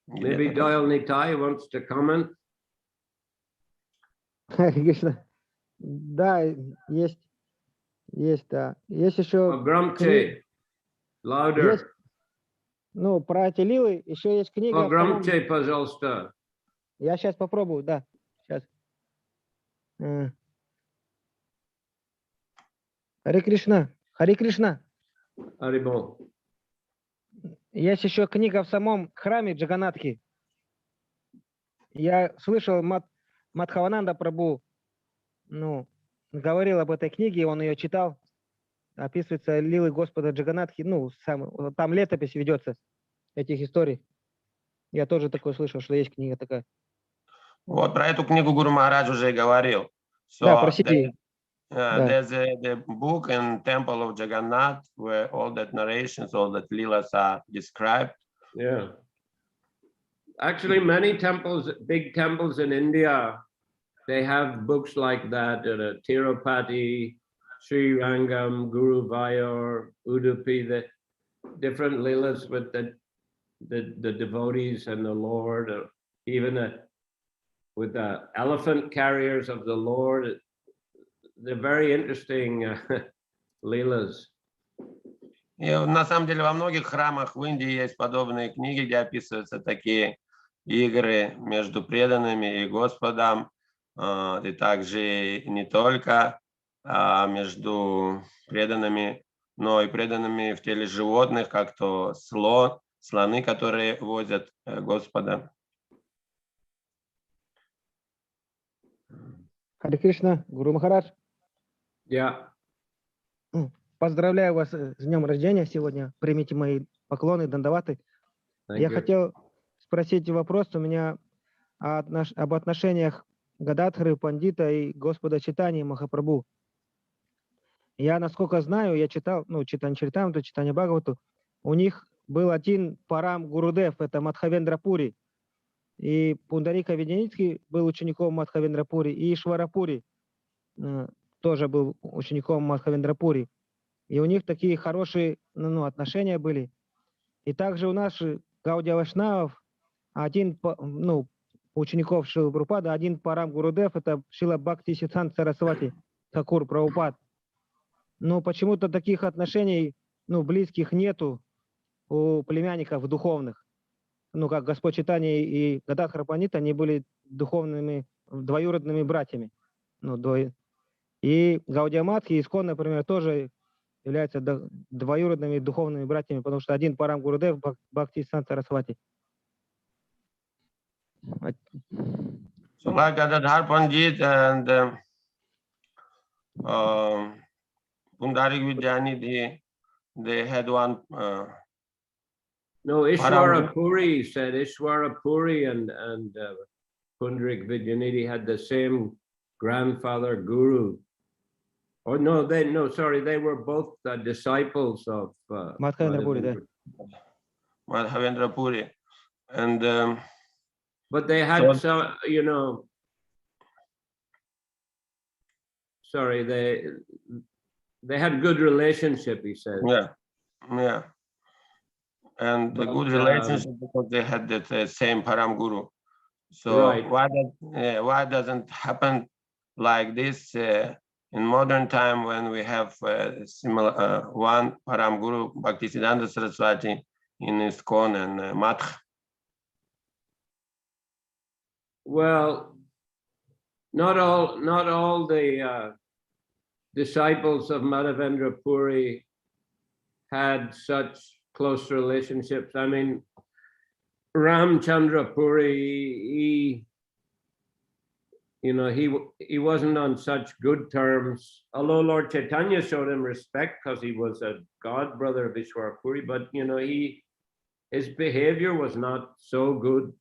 Maybe Doyle Nitai wants to comment. Конечно. Да, есть, да. Есть еще... Громче, louder. Есть, про эти лилы еще есть книга... Громче, пожалуйста. Я сейчас попробую, да. Сейчас. Харе Кришна. Харе Кришна. Харибол. Есть еще книга в самом храме Джаганнатхи. Я слышал Мадхавананда Прабху, говорил об этой книге, он ее читал. Описывается лилы Господа Джаганатхи. Ну, там летопись ведется этих историй. Я тоже такое слышал, что есть книга такая. Вот про эту книгу Гуру Махарадж уже и говорил. Да, So просили. there's the book in Temple of Jagannath where all that narrations, all that leelas are described. Yeah. Actually, many temples, big temples in India, they have books like that. Tirupati, Sri Rangam, Guru Vayor, Udupi, the different leelas with the devotees and the Lord, even with the elephant carriers of the Lord. They're very interesting leelas. И на самом деле во многих храмах в Индии есть подобные книги, где описываются такие игры между преданными и Господом, и также не только между преданными, но и преданными в теле животных, как то слоны, которые возят Господа. Харе Кришна, Гуру Махарадж. Yeah. Поздравляю вас с днем рождения сегодня. Примите мои поклоны, дандаваты. Я хотел спросить вопрос у меня об отношениях Гададхары, Пандита и Господа Чайтаньи Махапрабху. Я, насколько знаю, я читал, Чайтанья Чаритамриту, Чайтанья Бхагавату, у них был один Парам Гурудев, это Мадхавендра Пури. И Пундарика Веденицкий был учеником Мадхавендра Пури, и Ишвара Пури тоже был учеником Мадхавендра Пури. И у них такие хорошие отношения были. И также у нас Гаудия Вайшнавов, один учеников Шрилы Прабхупады, один Парам Гурудев, это Шрила Бхакти Сиддханта Сарасвати Тхакур Прабхупад. Но почему-то таких отношений близких нету у племянников духовных. Как Господь Чайтанья и Гададхара Пандита, они были духовными двоюродными братьями. И Гаудия Матхи и Искон, например, тоже являются двоюродными духовными братьями, потому что один Парам Гурудев, Бхакти Сиддханта Сарасвати. So like Gadadhar Pandit and Pundarik Vidyanidhi, they had one. No, Ishwara Puri said Ishwara Puri and Pundarik Vidyanidhi had the same grandfather guru. Oh no, they were both disciples of Madhavendra Puri. Madhavendra Puri, and but they had some, they had good relationship, he said. Yeah. And the good relationship because they had that same Param Guru. So right. Why doesn't happen like this in modern time when we have similar one Param Guru, Bhaktisiddhanta Saraswati in ISKCON and Madh? Well, not all the disciples of Madhavendra Puri had such close relationships. I mean, Ramchandra Puri, he wasn't on such good terms. Although Lord Chaitanya showed him respect because he was a god brother of Ishwara Puri, but his behavior was not so good.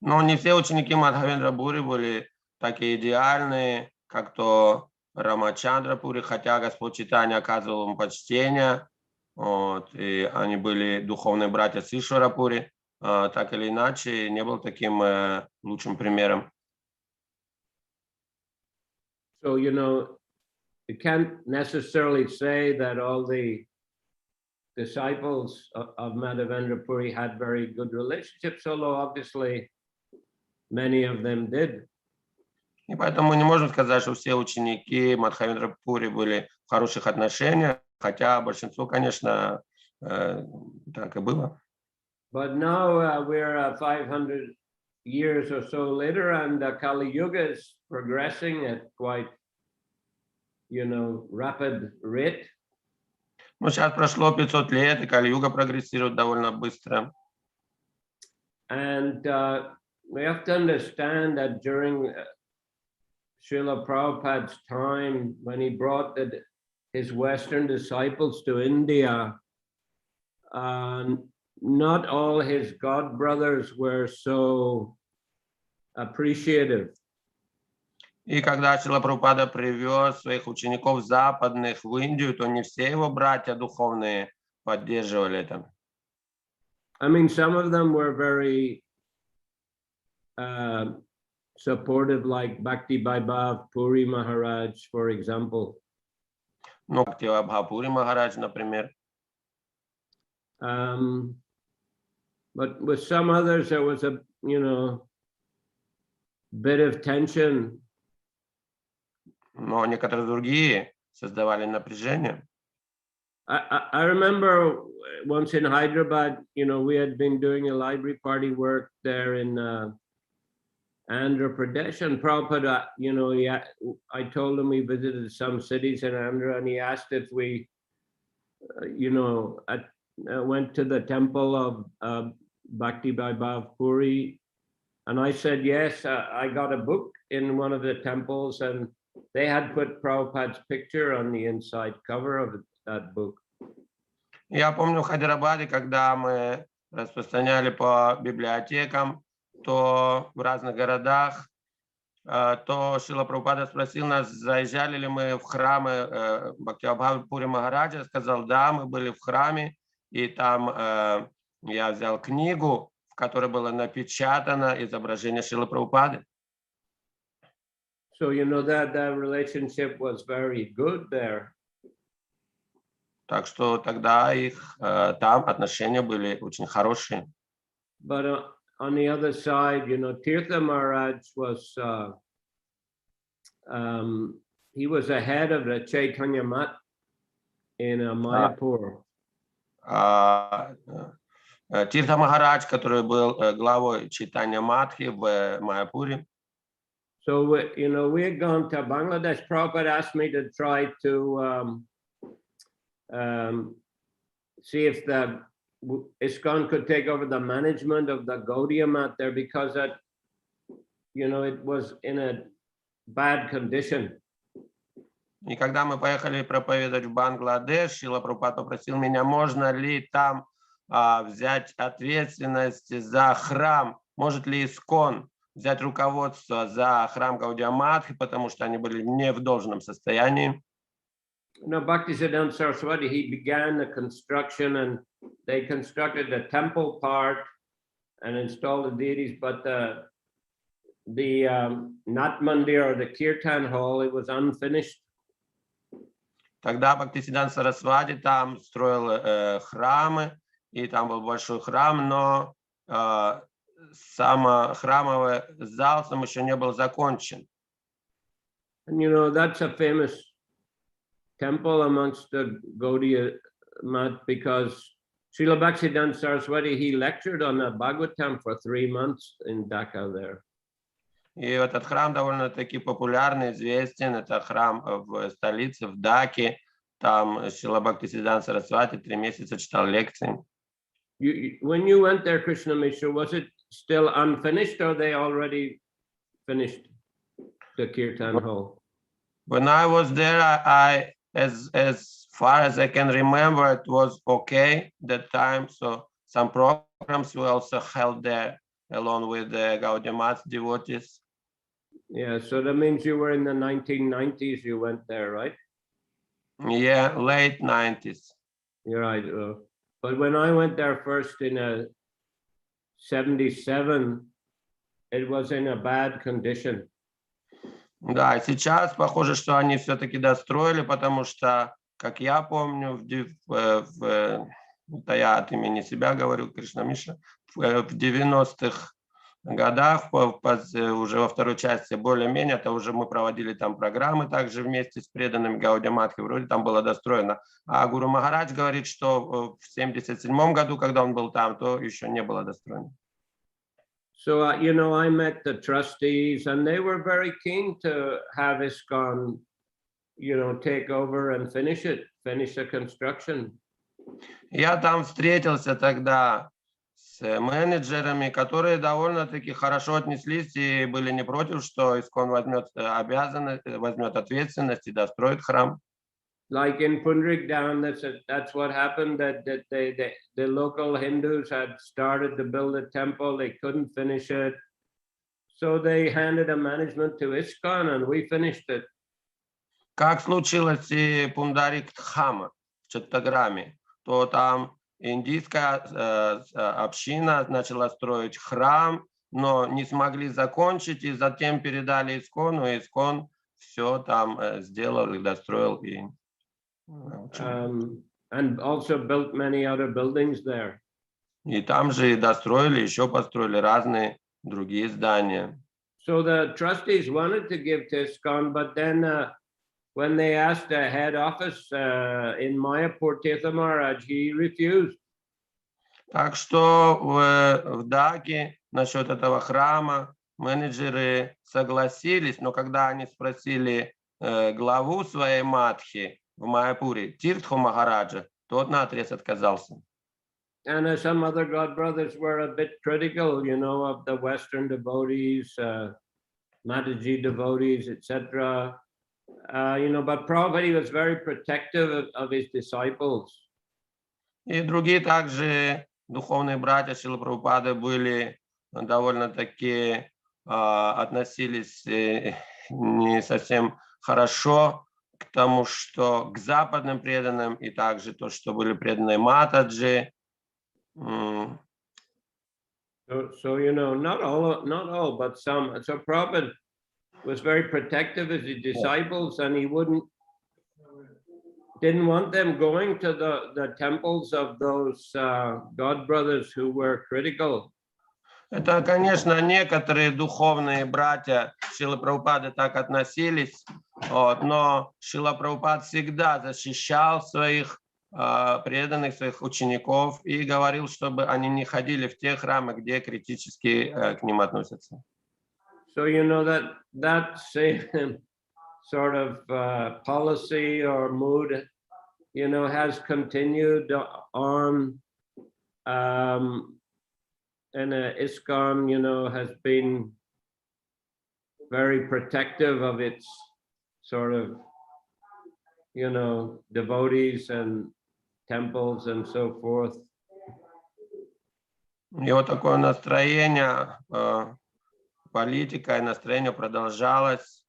Но не все ученики Мадхавендра Пури были такие идеальные, как то Рамачандра Пури, хотя Господь Чайтанья оказывал им почтение, и они были духовные братья с Ишвара Пури, так или иначе, не был таким лучшим примером. So, you can't necessarily say that all the disciples of Madhavendra Puri had very good relationships, although obviously many of them did. И поэтому мы не можем сказать, что все ученики Мадхавендра Пури были в хороших отношениях, хотя большинство, конечно, так и было. But now we're 500 years or so later, and Kali Yuga is progressing at quite, rapid rate. Ну, сейчас прошло 500 лет, и Кали-юга прогрессирует довольно быстро. And we have to understand that during Srila Prabhupada's time when he brought his Western disciples to India, not all his god brothers were so appreciative. И когда Шрила Прабхупада привез своих учеников западных в Индию, то не все его братья духовные поддерживали это. I mean, some of them were very supportive, like Bhakti Vaibhav Puri Maharaj, for example. Ну, Бхакти Вайбхав Пури Махарадж, например. But with some others, there was a, bit of tension. Но некоторые другие создавали напряжение. I remember once in Hyderabad, we had been doing a library party work there in Andhra Pradesh, and Prabhupada, I told him we visited some cities in Andhra, and he asked if we, went to the temple of Bhakti Vaibhav Puri, and I said yes. I got a book in one of the temples, and they had put Prabhupada's picture on the inside cover of that book. Я помню в Хайдарабаде, когда мы распространяли по библиотекам, то в разных городах, то Шрила Прабхупада спросил нас, заезжали ли мы в храмы Бхакти Вайбхава Пури Махараджа. Сказал, да, мы были в храме, и там я взял книгу, в которой было напечатано изображение Шрилы Прабхупады. So that relationship was very good there. Так что тогда их там отношения были очень хорошие. But on the other side, Tirtha Maharaj was he was the head of the Chaitanya Math in Mayapur. Тиртха Махарадж, который был главой Чайтанья Матхи в Майяпуре. So we had gone to Bangladesh. Prabhupada asked me to try to see if the ISKCON could take over the management of the Gaudiya Math there, because it was in a bad condition. И когда мы поехали проповедовать в Бангладеш, Шрила Прабхупада попросил меня, можно ли там взять ответственность за храм, может ли ИСККОН взять руководство за храм Гаудия Матхи, потому что они были не в должном состоянии. Bhaktisiddhanta Saraswati, he began the construction, and they constructed the temple part and installed the deities, but the Nat Mandir or the Kirtan hall, it was unfinished. Тогда Бхактисиддханта Сарасвати там строил храмы, и там был большой храм, но сам храмовый зал там еще не был закончен. And that's a famous temple amongst the Gaudiya Math, because Srila Bhaktisiddhanta Saraswati, he lectured on the Bhagavatam for 3 months in Dhaka there. И этот храм довольно-таки популярный, известен. Это храм в столице, в Даке. Там Шрила Бхактисиддханта Сарасвати 3 месяца читал лекции. When you went there, Krishna Mishra, was it still unfinished, or they already finished the Kirtan hall? When I was there, I as far as I can remember, it was okay that time. So some programs were also held there along with the Gaudiya Math devotees. Yeah, so that means you were in the 1990s, you went there, right? Yeah, late 90s. You're right. But when I went there first in 77, it was in a bad condition. Да, сейчас похоже, что они все-таки достроили, потому что, как я помню, это я от имени себя говорю, Кришна Миша, в 90-х годах, уже во второй части более-менее, это уже мы проводили там программы также вместе с преданными Гаудия Матхи, вроде там было достроено. А Гуру Махарадж говорит, что в 77 году, когда он был там, то еще не было достроено. So, I met the trustees, and they were very keen to have ISKCON, take over and finish the construction. Я там встретился тогда с менеджерами, которые довольно-таки хорошо отнеслись и были не против, что ИСККОН возьмет обязанность, возьмет ответственность и достроит храм. Like in Punjab down, that's what happened. That the local Hindus had started to build a temple, they couldn't finish it, so they handed a management to ISKCON, and we finished it. Как случилось и Пундарик-Дхама в Чаттаграме, то там индийская община начала строить храм, но не смогли закончить, и затем передали ИСККОНу, и ИСККОН все там сделал и достроил. И and also built many other buildings there. И там же и достроили, еще построили разные другие здания. So the trustees wanted to give to ISKCON, but then when they asked the head office in Mayapur, Tirtha Maharaj, he refused. Так что в Даке насчет этого храма менеджеры согласились, но когда они спросили главу своей матхи в Майяпуре, Тиртху Махараджа, тот наотрез отказался. And some other god brothers were a bit critical, you know, of the Western devotees, Mataji devotees, etc. You know, but Prabhupada was very protective of his disciples. И другие также духовные братья Шрилы Прабхупады были довольно-таки относились не совсем хорошо к тому, что к западным преданным, и также то, что были преданные Матаджи. So you know, not all, but some. So Prabhupada was very protective of his disciples, and he didn't want them going to the temples of those god brothers who were critical. Это, конечно, некоторые духовные братья Шрилы Прабхупады так относились, но Шрила Прабхупад всегда защищал своих преданных, своих учеников и говорил, чтобы они не ходили в те храмы, где критически к ним относятся. So you know that same sort of policy or mood, you know, has continued on. And ISKCON, you know, has been very protective of its sort of, you know, devotees and temples and so forth. И вот такое настроение, политика и настроение продолжалось,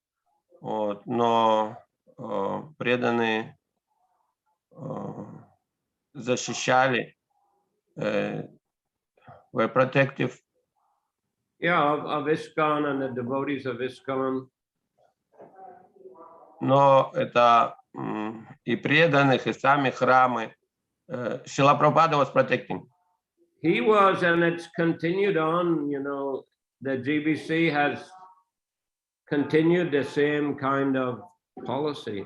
но преданные защищали, were protective. Yeah, of ISKCON and the devotees of ISKCON. Но это и преданных, и сами храмы. Шрила Прабхупада was protecting. He was, and it's continued on, you know, the GBC has continued the same kind of policy.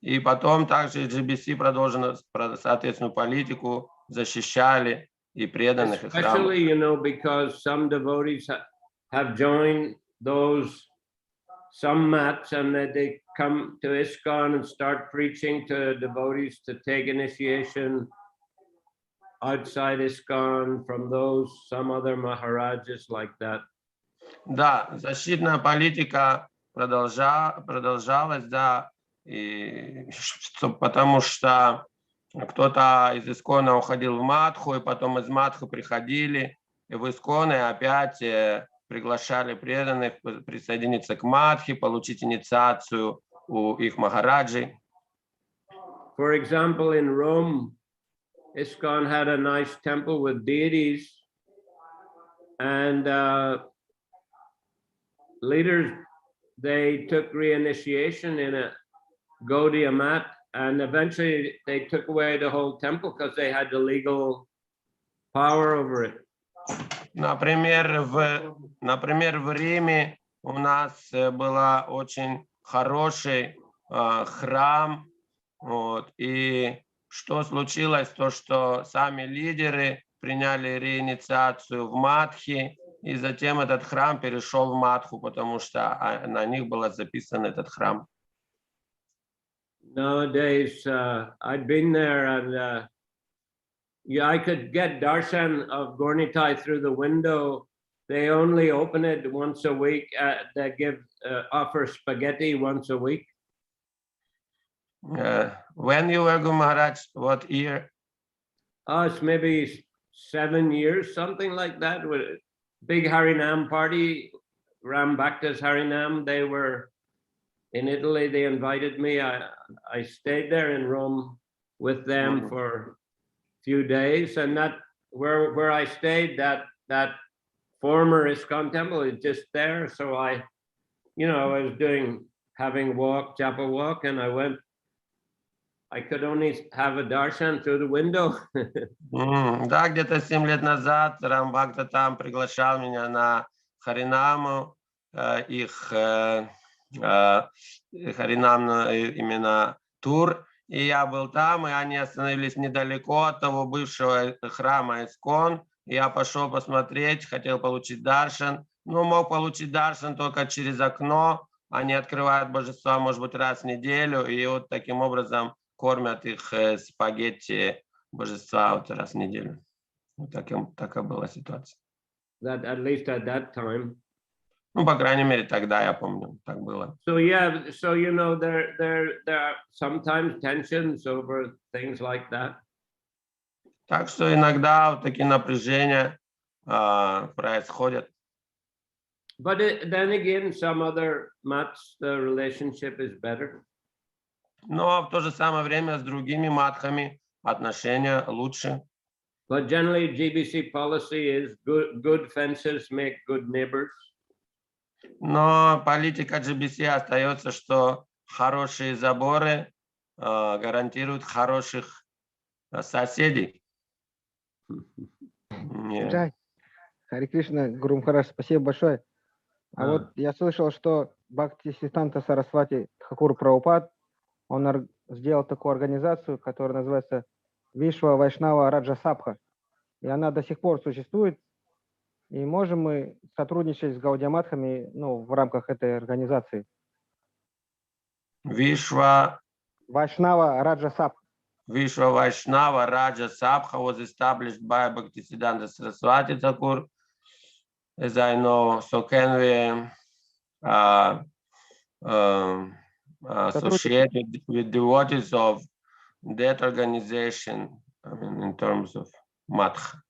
И потом также GBC продолжила соответственную политику, защищали и преданных, и храмов. Especially, you know, because some devotees have joined some mats, and that they come to ISKCON and start preaching to devotees to take initiation outside ISKCON from some other Maharajas like that. Да, защитная политика продолжалась, да, потому что кто-то из ИСККОНа уходил в Мадху, и потом из Мадху приходили и в ИСККОН, и опять приглашали преданных присоединиться к Мадхе, получить инициацию у их Махараджи. For example, in Rome, ISKCON had a nice temple with deities, and leaders, they took reinitiation in a Gaudiya mat, and eventually they took away the whole temple because they had the legal power over it. Например, в Риме у нас был очень хороший храм, и что случилось, то что сами лидеры приняли реинициацию в Мадхе, и затем этот храм перешел в Мадху, потому что на них был записан этот храм. Nowadays, I've been there, and yeah, I could get darshan of Gornitai through the window. They only open it once a week. They offer spaghetti once a week. When you were Guru Maharaj, what year? It's maybe 7 years, something like that. With a big Harinam party, Ram Bhakta's Harinam. They were in Italy. They invited me. I stayed there in Rome with them for a few days, and that where I stayed, that former ISKCON temple is just there. So I was having chapel walk, and I could only have a darshan through the window. Да, где-то 7 лет назад Рам Бхакта там приглашал меня на Харинаму, их Харинамный именно тур, и я был там, и они остановились недалеко от того бывшего храма ИСККОН. Я пошел посмотреть, хотел получить даршан, но мог получить даршан только через окно. Они открывают божества, может быть, раз в неделю, и вот таким образом кормят их спагетти божества вот раз в неделю. Вот такая была ситуация. That at least at that time. Ну, по крайней мере, тогда я помню, так было. So yeah, so there are sometimes tensions over things like that. Так что иногда вот такие напряжения происходят. But then again, some other mats, the relationship is better. Но в то же самое время с другими матхами отношения лучше. But generally, GBC policy is good fences make good neighbors. Но политика GBC остается, что хорошие заборы гарантируют хороших соседей. Джай, Хари Кришна, Гуру Махарадж, спасибо большое. Вот я слышал, что Бхактисиддханта Сарасвати Тхакур Прабхупад, он сделал такую организацию, которая называется Вишва Вайшнава Раджа Сабха. И она до сих пор существует. И можем мы сотрудничать с гаудиаматхами в рамках этой организации. Вишва Вайшнава Раджа Сабха. Vishwa Vaishnava Raja Sabha was established by Bhaktisiddhanta Saraswati Thakur, as I know. So can we associate with devotees of that organization, I mean, in terms of matha?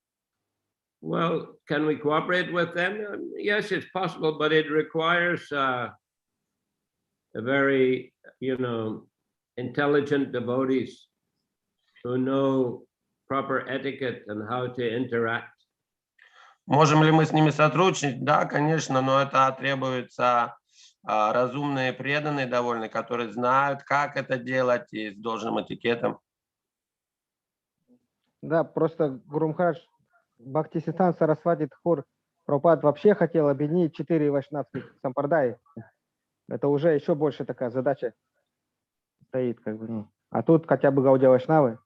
Well, can we cooperate with them? Yes, it's possible, but it requires a very, intelligent devotees who know proper etiquette and how to interact. Можем ли мы с ними сотрудничать? Да, конечно, но это требуется разумные, преданные довольно, которые знают, как это делать и с должным этикетом. Да, просто Гуру Махарадж, Бхактисиддханта Сарасвати Тхакур Прабхупад вообще хотел объединить 4 вайшнавских сампрадаи. Это уже еще больше такая задача стоит, А тут хотя бы Гаудия Вайшнавы.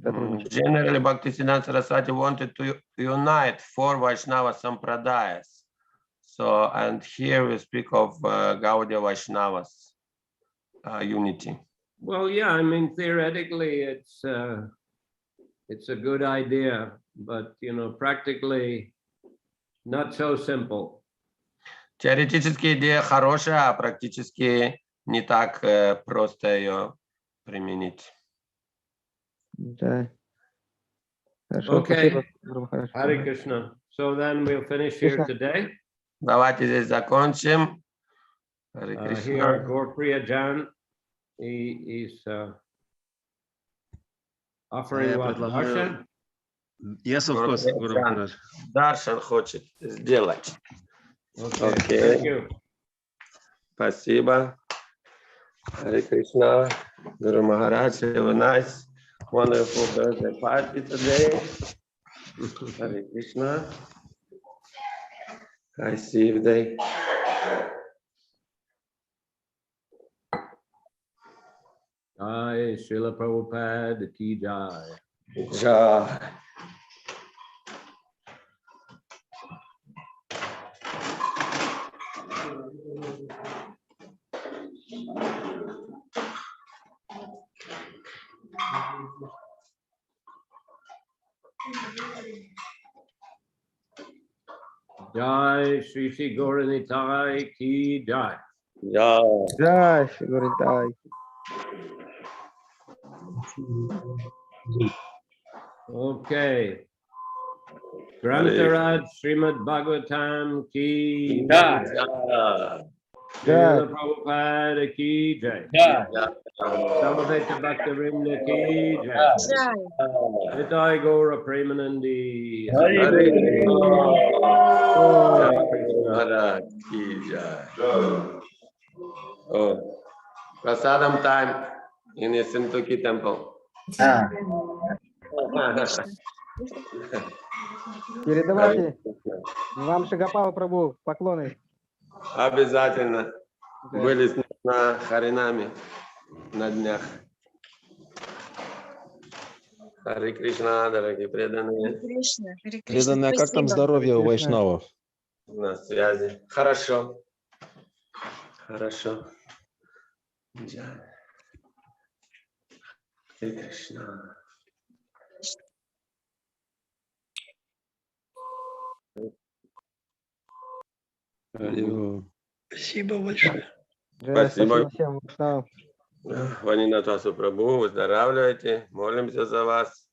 Generally, Bhaktisiddhanta Saraswati wanted to unite 4 Vaishnava Sampradayas. So, and here we speak of Gaudiya Vaishnavas unity. Well, yeah, I mean, theoretically, it's a good idea, but, practically not so simple. Теоретически идея хорошая, а практически не так просто ее применить. Да. Okay. Hare Krishna. So then we'll finish here today. Давайте здесь закончим. Hare Krishna. Here, Gaurpriya Jan, he is offering what? Darshan? Yes, of course, Guru Maharaj. Даршан хочет сделать. Okay. Thank you. Спасибо. Hare Krishna. Guru Maharaj, have a nice, wonderful birthday party today. Hare Krishna. I see you day. Jai Srila Prabhupada ki jai. Jai. Jai Shri Shri Gauranitai ki jai. Jai Shri Gauranitai. Okay. Grantaraj Shrimad Bhagavatam ki Jai. jai. Jai. Srila Prabhupada ki jai. Jai. Samaveta Bhaktivinoda ki jai. Jai. Nitai Gaura Premanandi. Maharaj ki jai. Oh, prasadam time in the Sintuki temple. Передавайте вам Шагапала Прабху поклоны. Обязательно. Были на Харинаме на днях. Харе Кришна, дорогие преданные. Кришна, Харе Кришна. Преданные, а как там Спасибо. здоровье у Кришна. вайшнавов? На связи. Хорошо. Хорошо. Джай. Харе Кришна. Спасибо большое. Джай, Спасибо. спасибо всем. Вайшнавам. Ванинатасу Прабху, выздоравливайте. Молимся за вас.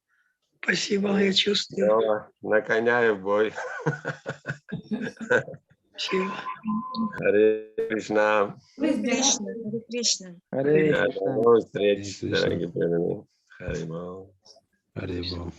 Спасибо, я чувствую. Снова на коня и в бой. Спасибо. Харе Кришна. Харе Кришна, Харе Кришна. Харе До Кришна. новых встреч, Кришна. дорогие преданные. Харе Богу. Харибол.